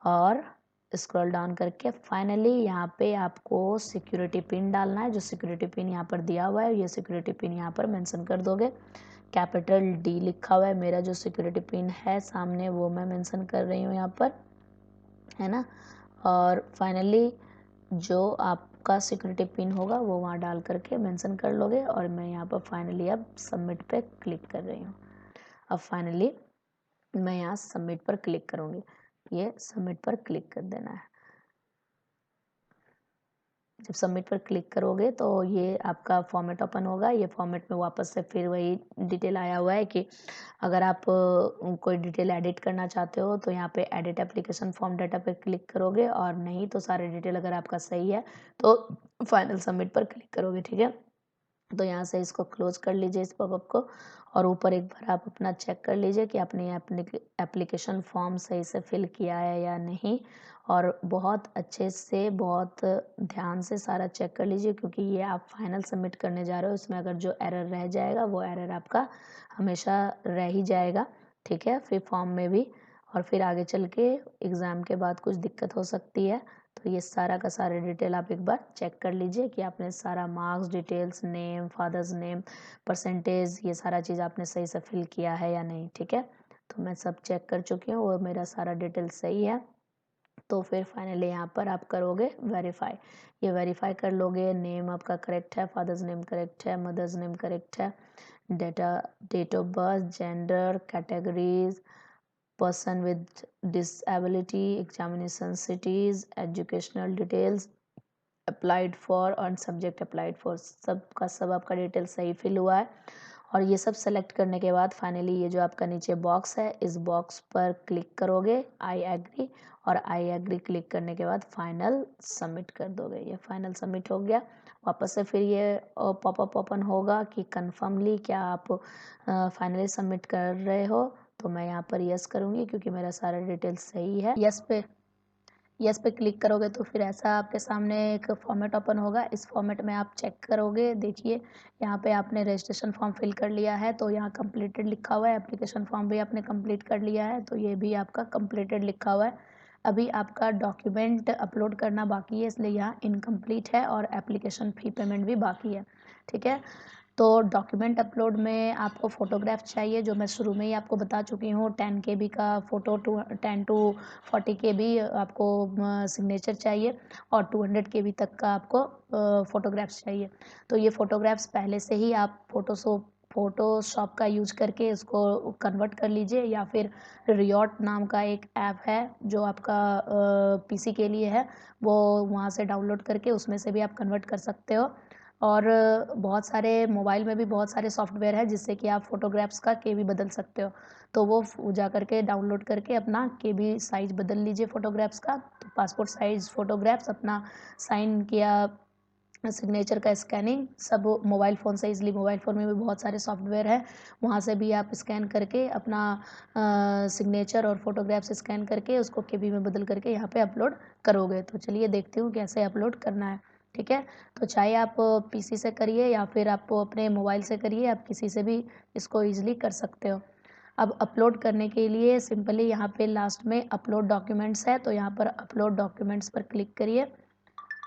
और स्क्रॉल डाउन करके फाइनली यहाँ पे आपको सिक्योरिटी पिन डालना है। जो सिक्योरिटी पिन यहाँ पर दिया हुआ है, ये सिक्योरिटी पिन यहाँ पर मेंशन कर दोगे। कैपिटल डी लिखा हुआ है, मेरा जो सिक्योरिटी पिन है सामने वो मैं मेंशन कर रही हूँ यहाँ पर, है ना। और फाइनली जो आपका सिक्योरिटी पिन होगा वो वहाँ डाल करके मेंशन कर लोगे, और मैं यहाँ पर फाइनली अब सबमिट पे क्लिक कर रही हूँ। अब फाइनली मैं यहाँ सबमिट पर क्लिक करूँगी, ये सबमिट पर क्लिक कर देना है। जब सबमिट पर क्लिक करोगे तो ये आपका फॉर्मेट ओपन होगा। ये फॉर्मेट में वापस से फिर वही डिटेल आया हुआ है कि अगर आप कोई डिटेल एडिट करना चाहते हो तो यहाँ पे एडिट एप्लीकेशन फॉर्म डाटा पे क्लिक करोगे, और नहीं तो सारे डिटेल अगर आपका सही है तो फाइनल सबमिट पर क्लिक करोगे, ठीक है। तो यहाँ से इसको क्लोज कर लीजिए इस पॉपअप को, और ऊपर एक बार आप अपना चेक कर लीजिए कि आपने एप्लीकेशन फॉर्म सही से फिल किया है या नहीं, और बहुत अच्छे से बहुत ध्यान से सारा चेक कर लीजिए, क्योंकि ये आप फाइनल सबमिट करने जा रहे हो। इसमें अगर जो एरर रह जाएगा वो एरर आपका हमेशा रह ही जाएगा, ठीक है, फिर फॉर्म में भी, और फिर आगे चल के एग्ज़ाम के बाद कुछ दिक्कत हो सकती है। तो ये सारा का सारा डिटेल आप एक बार चेक कर लीजिए कि आपने सारा marks details, name, father's name, percentage, ये सारा चीज़ आपने सही से फिल किया है या नहीं, ठीक है। तो मैं सब चेक कर चुकी हूँ और मेरा सारा डिटेल सही है। तो फिर फाइनली यहाँ पर आप करोगे वेरीफाई। ये वेरीफाई कर लोगे, नेम आपका करेक्ट है, फादर्स नेम करेक्ट है, मदर्स नेम करेक्ट है, date of birth, gender, categories, person with disability, examination cities, educational details, applied for और subject applied for, सब का सब आपका डिटेल सही फिल हुआ है। और ये सब सेलेक्ट करने के बाद फाइनली ये जो आपका नीचे बॉक्स है, इस बॉक्स पर क्लिक करोगे आई एग्री, और आई एग्री क्लिक करने के बाद फाइनल सबमिट कर दोगे। ये फाइनल सबमिट हो गया। वापस से फिर ये पॉपअप ओपन होगा कि कन्फर्मली क्या आप फाइनली सबमिट कर रहे हो। तो मैं यहाँ पर यस करूँगी क्योंकि मेरा सारा डिटेल्स सही है। यस पे क्लिक करोगे तो फिर ऐसा आपके सामने एक फॉर्मेट ओपन होगा। इस फॉर्मेट में आप चेक करोगे, देखिए यहाँ पे आपने रजिस्ट्रेशन फॉर्म फिल कर लिया है तो यहाँ कंप्लीटेड लिखा हुआ है। एप्लीकेशन फॉर्म भी आपने कंप्लीट कर लिया है तो ये भी आपका कंप्लीटेड लिखा हुआ है। अभी आपका डॉक्यूमेंट अपलोड करना बाकी है, इसलिए यहाँ इनकम्प्लीट है और एप्लीकेशन फ़ी पेमेंट भी बाकी है। ठीक है, तो डॉक्यूमेंट अपलोड में आपको फ़ोटोग्राफ चाहिए, जो मैं शुरू में ही आपको बता चुकी हूँ। 10 KB का फ़ोटो, 10 to 40 KB आपको सिग्नेचर चाहिए, और 200 KB तक का आपको फ़ोटोग्राफ्स चाहिए। तो ये फ़ोटोग्राफ्स पहले से ही आप फ़ोटोशॉप का यूज करके इसको कन्वर्ट कर लीजिए, या फिर रियॉट नाम का एक ऐप है जो आपका PC के लिए है, वो वहाँ से डाउनलोड करके उसमें से भी आप कन्वर्ट कर सकते हो। और बहुत सारे मोबाइल में भी बहुत सारे सॉफ्टवेयर है जिससे कि आप फ़ोटोग्राफ्स का केबी बदल सकते हो। तो वो जा करके डाउनलोड करके अपना केबी साइज़ बदल लीजिए फ़ोटोग्राफ्स का। तो पासपोर्ट साइज़ फ़ोटोग्राफ्स अपना साइन किया, सिग्नेचर का स्कैनिंग सब मोबाइल फ़ोन से ईज़िली, मोबाइल फ़ोन में भी बहुत सारे सॉफ्टवेयर है, वहाँ से भी आप स्कैन करके अपना सिग्नेचर और फ़ोटोग्राफ्स स्कैन करके उसको केबी में बदल करके यहाँ पे अपलोड करोगे। तो चलिए देखती हूँ कैसे अपलोड करना है। ठीक है, तो चाहे आप PC से करिए या फिर आप अपने मोबाइल से करिए, आप किसी से भी इसको ईज़िली कर सकते हो। अब अपलोड करने के लिए सिंपली यहाँ पे लास्ट में अपलोड डॉक्यूमेंट्स है, तो यहाँ पर अपलोड डॉक्यूमेंट्स पर क्लिक करिए।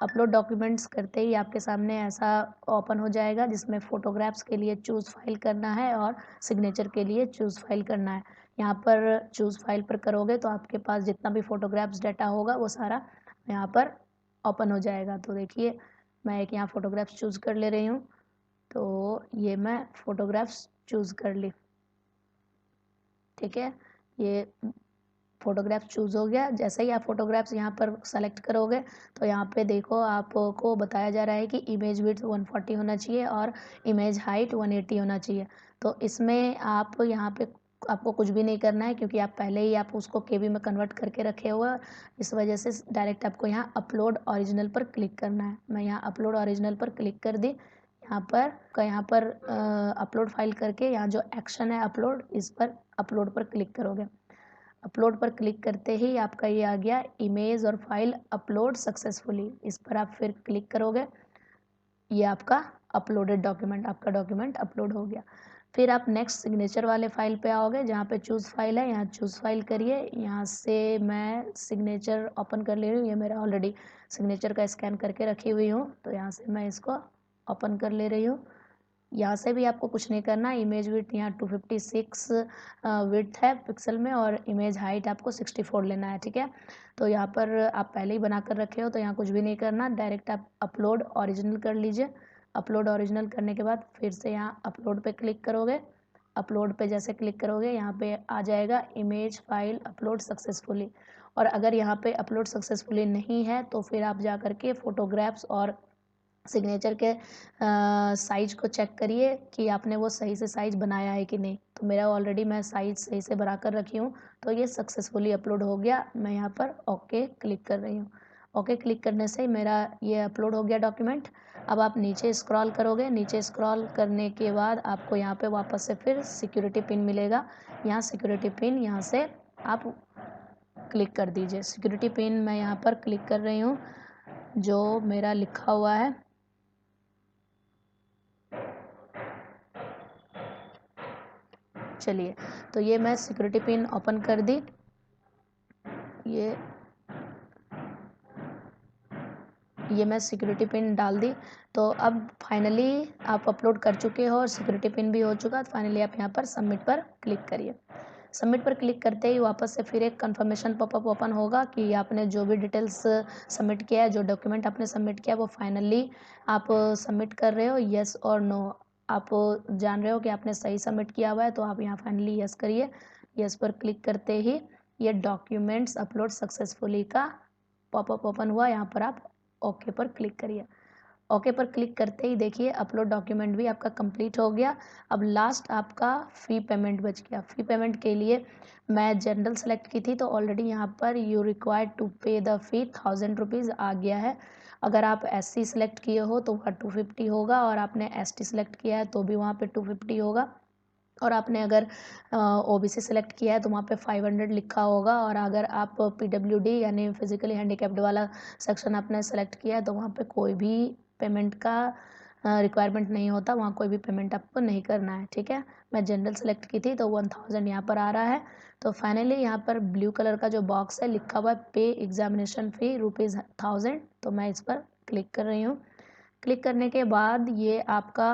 अपलोड डॉक्यूमेंट्स करते ही आपके सामने ऐसा ओपन हो जाएगा जिसमें फ़ोटोग्राफ्स के लिए चूज़ फाइल करना है और सिग्नेचर के लिए चूज़ फाइल करना है। यहाँ पर चूज़ फाइल पर करोगे तो आपके पास जितना भी फ़ोटोग्राफ्स डाटा होगा वो सारा यहाँ पर ओपन हो जाएगा। तो देखिए मैं एक यहाँ फ़ोटोग्राफ्स चूज़ कर ले रही हूँ, तो ये मैं फ़ोटोग्राफ्स चूज़ कर ली। ठीक है, ये फ़ोटोग्राफ चूज़ हो गया। जैसे ही आप फ़ोटोग्राफ्स यहाँ पर सेलेक्ट करोगे तो यहाँ पे देखो आपको बताया जा रहा है कि इमेज विड्थ 140 होना चाहिए और इमेज हाइट 180 होना चाहिए। तो इसमें आप यहाँ पे आपको कुछ भी नहीं करना है क्योंकि आप पहले ही आप उसको केबी में कन्वर्ट करके रखे हुए हो। इस वजह से डायरेक्ट आपको यहाँ अपलोड ओरिजिनल पर क्लिक करना है। मैं यहाँ अपलोड ओरिजिनल पर क्लिक कर दी। यहाँ पर अपलोड फाइल करके यहाँ जो एक्शन है अपलोड, इस पर अपलोड पर क्लिक करोगे। अपलोड पर क्लिक करते ही आपका ये आ गया इमेज और फाइल अपलोड सक्सेसफुली। इस पर आप फिर क्लिक करोगे, ये आपका अपलोडेड डॉक्यूमेंट, आपका डॉक्यूमेंट अपलोड हो गया। फिर आप नेक्स्ट सिग्नेचर वाले फाइल पे आओगे जहाँ पे चूज़ फाइल है, यहाँ चूज़ फाइल करिए। यहाँ से मैं सिग्नेचर ओपन कर ले रही हूँ, ये मेरा ऑलरेडी सिग्नेचर का स्कैन करके रखी हुई हूँ, तो यहाँ से मैं इसको ओपन कर ले रही हूँ। यहाँ से भी आपको कुछ नहीं करना। इमेज विड्थ यहाँ 256 विड्थ है पिक्सल में, और इमेज हाइट आपको 64 लेना है। ठीक है, तो यहाँ पर आप पहले ही बना कर रखे हो तो यहाँ कुछ भी नहीं करना, डायरेक्ट आप अपलोड ओरिजिनल कर लीजिए। अपलोड ओरिजिनल करने के बाद फिर से यहाँ अपलोड पे क्लिक करोगे। अपलोड पे जैसे क्लिक करोगे यहाँ पे आ जाएगा इमेज फाइल अपलोड सक्सेसफुली। और अगर यहाँ पे अपलोड सक्सेसफुली नहीं है तो फिर आप जा करके फ़ोटोग्राफ्स और सिग्नेचर के साइज़ को चेक करिए कि आपने वो सही से साइज़ बनाया है कि नहीं। तो मेरा ऑलरेडी मैं साइज़ सही से बना कर रखी हूँ, तो ये सक्सेसफुली अपलोड हो गया। मैं यहाँ पर ओके क्लिक कर रही हूँ। ओके क्लिक करने से मेरा ये अपलोड हो गया डॉक्यूमेंट। अब आप नीचे स्क्रॉल करोगे, नीचे स्क्रॉल करने के बाद आपको यहाँ पे वापस से फिर सिक्योरिटी पिन मिलेगा। यहाँ सिक्योरिटी पिन यहाँ से आप क्लिक कर दीजिए। सिक्योरिटी पिन मैं यहाँ पर क्लिक कर रही हूँ, जो मेरा लिखा हुआ है। चलिए, तो ये मैं सिक्योरिटी पिन ओपन कर दी। ये मैं सिक्योरिटी पिन डाल दी। तो अब फाइनली आप अपलोड कर चुके हो और सिक्योरिटी पिन भी हो चुका, तो फाइनली आप यहाँ पर सबमिट पर क्लिक करिए। सबमिट पर क्लिक करते ही वापस से फिर एक कन्फर्मेशन पॉपअप ओपन होगा कि आपने जो भी डिटेल्स सबमिट किया है, जो डॉक्यूमेंट आपने सबमिट किया है वो फाइनली आप सबमिट कर रहे हो, येस और नो। आप जान रहे हो कि आपने सही सबमिट किया हुआ है, तो आप यहाँ फाइनली येस करिए। येस पर क्लिक करते ही ये डॉक्यूमेंट्स अपलोड सक्सेसफुली का पॉपअप ओपन हुआ। यहाँ पर आप ओके पर क्लिक करिए। ओके पर क्लिक करते ही देखिए अपलोड डॉक्यूमेंट भी आपका कंप्लीट हो गया। अब लास्ट आपका फ़ी पेमेंट बच गया। फ़ी पेमेंट के लिए मैं जनरल सेलेक्ट की थी, तो ऑलरेडी यहाँ पर यू रिक्वायर्ड टू पे द फ़ी 1000 रुपीज़ आ गया है। अगर आप एससी सेलेक्ट किए हो तो वहाँ 250 होगा, और आपने एसटी सेलेक्ट किया है तो भी वहाँ पे 250 होगा, और आपने अगर ओबीसी सेलेक्ट किया है तो वहाँ पे 500 लिखा होगा, और अगर आप पीडब्ल्यूडी यानी फिजिकली हैंडीकैप्ड वाला सेक्शन आपने सेलेक्ट किया है तो वहाँ पे कोई भी पेमेंट का रिक्वायरमेंट नहीं होता, वहाँ कोई भी पेमेंट आपको नहीं करना है। ठीक है, मैं जनरल सेलेक्ट की थी तो 1000 यहाँ पर आ रहा है। तो फाइनली यहाँ पर ब्लू कलर का जो बॉक्स है लिखा हुआ है पे एग्जामिनेशन फ़ी ₹1000, तो मैं इस पर क्लिक कर रही हूँ। क्लिक करने के बाद ये आपका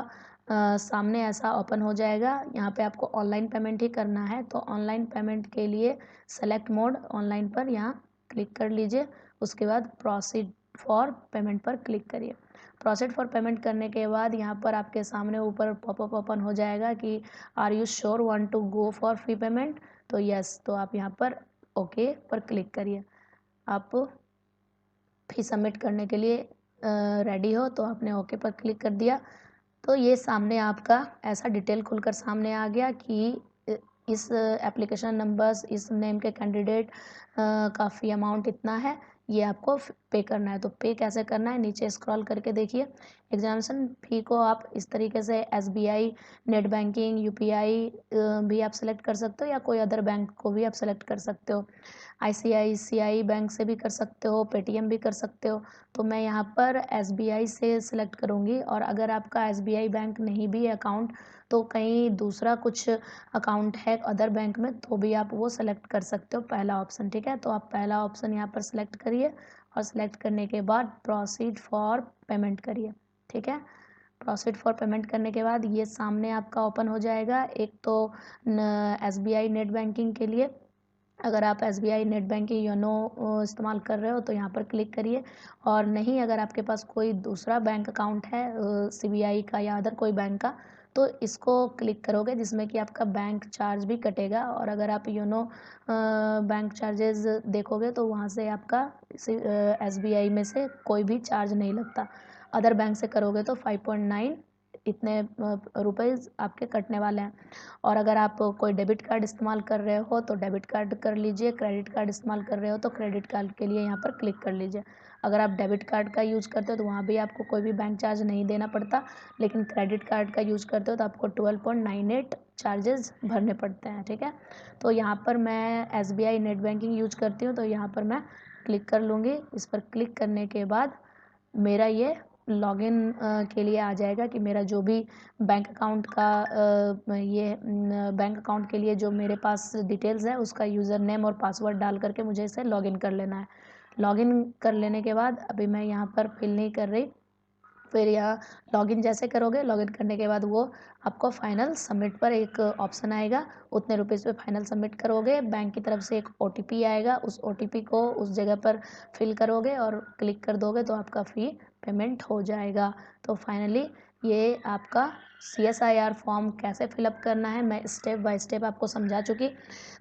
सामने ऐसा ओपन हो जाएगा। यहाँ पे आपको ऑनलाइन पेमेंट ही करना है, तो ऑनलाइन पेमेंट के लिए सेलेक्ट मोड ऑनलाइन पर यहाँ क्लिक कर लीजिए। उसके बाद प्रोसीड फॉर पेमेंट पर क्लिक करिए। प्रोसीड फॉर पेमेंट करने के बाद यहाँ पर आपके सामने ऊपर पॉपअप ओपन हो जाएगा कि are you sure want to go for fee payment, तो यस, तो आप यहाँ पर ओके पर क्लिक करिए। आप फी सबमिट करने के लिए रेडी हो, तो आपने ओके पर क्लिक कर दिया। तो ये सामने आपका ऐसा डिटेल खुलकर सामने आ गया कि इस एप्लीकेशन नंबर्स, इस नेम के कैंडिडेट का फ़ी अमाउंट इतना है, ये आपको पे करना है। तो पे कैसे करना है, नीचे स्क्रॉल करके देखिए। एग्जामिनेशन फ़ी को आप इस तरीके से एसबीआई, नेट बैंकिंग, यूपीआई भी आप सेलेक्ट कर सकते हो, या कोई अदर बैंक को भी आप सेलेक्ट कर सकते हो। आईसीआईसीआई बैंक से भी कर सकते हो, पेटीएम भी कर सकते हो। तो मैं यहाँ पर एसबीआई से सिलेक्ट करूँगी, और अगर आपका एसबीआई बैंक नहीं भी है अकाउंट, तो कहीं दूसरा कुछ अकाउंट है अदर बैंक में, तो भी आप वो सेलेक्ट कर सकते हो, पहला ऑप्शन। ठीक है, तो आप पहला ऑप्शन यहाँ पर सेलेक्ट करिए, और सेलेक्ट करने के बाद प्रोसीड फॉर पेमेंट करिए। ठीक है, प्रोसीड फॉर पेमेंट करने के बाद ये सामने आपका ओपन हो जाएगा। एक तो एसबीआई नेट बैंकिंग के लिए, अगर आप एसबीआई नेट बैंकिंग योनो इस्तेमाल कर रहे हो तो यहाँ पर क्लिक करिए, और नहीं अगर आपके पास कोई दूसरा बैंक अकाउंट है सीबीआई का या अदर कोई बैंक का, तो इसको क्लिक करोगे जिसमें कि आपका बैंक चार्ज भी कटेगा। और अगर आप योनो बैंक चार्जेस देखोगे तो वहाँ से आपका एसबीआई में से कोई भी चार्ज नहीं लगता। अदर बैंक से करोगे तो 5.9 इतने रुपीज़ आपके कटने वाले हैं। और अगर आप कोई डेबिट कार्ड इस्तेमाल कर रहे हो तो डेबिट कार्ड कर लीजिए, क्रेडिट कार्ड इस्तेमाल कर रहे हो तो क्रेडिट कार्ड के लिए यहाँ पर क्लिक कर लीजिए। अगर आप डेबिट कार्ड का यूज़ करते हो तो वहाँ भी आपको कोई भी बैंक चार्ज नहीं देना पड़ता, लेकिन क्रेडिट कार्ड का यूज़ करते हो तो आपको 12.98 चार्जेस भरने पड़ते हैं। ठीक है, तो यहाँ पर मैं एसबीआई नेट बैंकिंग यूज करती हूँ, तो यहाँ पर मैं क्लिक कर लूँगी। इस पर क्लिक करने के बाद मेरा ये लॉगिन के लिए आ जाएगा कि मेरा जो भी बैंक अकाउंट का बैंक अकाउंट के लिए जो मेरे पास डिटेल्स है उसका यूज़र नेम और पासवर्ड डाल करके मुझे इसे लॉगिन कर लेना है। लॉगिन कर लेने के बाद अभी मैं यहाँ पर फिल नहीं कर रही, फिर यहाँ लॉगिन जैसे करोगे, लॉगिन करने के बाद वो आपको फाइनल सबमिट पर एक ऑप्शन आएगा, उतने रुपीज़ पे फाइनल सबमिट करोगे, बैंक की तरफ से एक ओटीपी आएगा, उस ओटीपी को उस जगह पर फिल करोगे और क्लिक कर दोगे तो आपका फ़ी पेमेंट हो जाएगा। तो फाइनली ये आपका CSIR फॉर्म कैसे फिलअप करना है मैं स्टेप बाय स्टेप आपको समझा चुकी,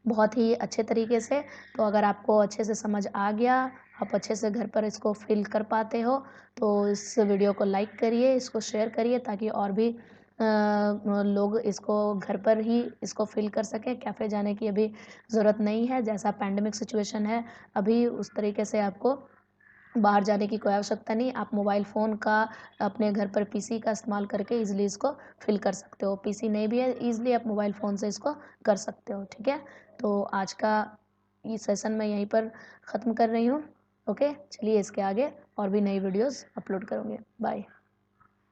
बहुत ही अच्छे तरीके से। तो अगर आपको अच्छे से समझ आ गया, आप अच्छे से घर पर इसको फिल कर पाते हो, तो इस वीडियो को लाइक करिए, इसको शेयर करिए, ताकि और भी लोग इसको घर पर ही इसको फिल कर सकें। कैफ़े जाने की अभी ज़रूरत नहीं है, जैसा पैंडेमिक सिचुएशन है अभी उस तरीके से आपको बाहर जाने की कोई आवश्यकता नहीं। आप मोबाइल फ़ोन का अपने घर पर पीसी का इस्तेमाल करके ईज़िली इसको फिल कर सकते हो। पीसी नहीं भी है, ईज़िली आप मोबाइल फ़ोन से इसको कर सकते हो। ठीक है, तो आज का ये सेशन मैं यहीं पर ख़त्म कर रही हूँ। ओके, चलिए इसके आगे और भी नई वीडियोज़ अपलोड करूँगी। बाय।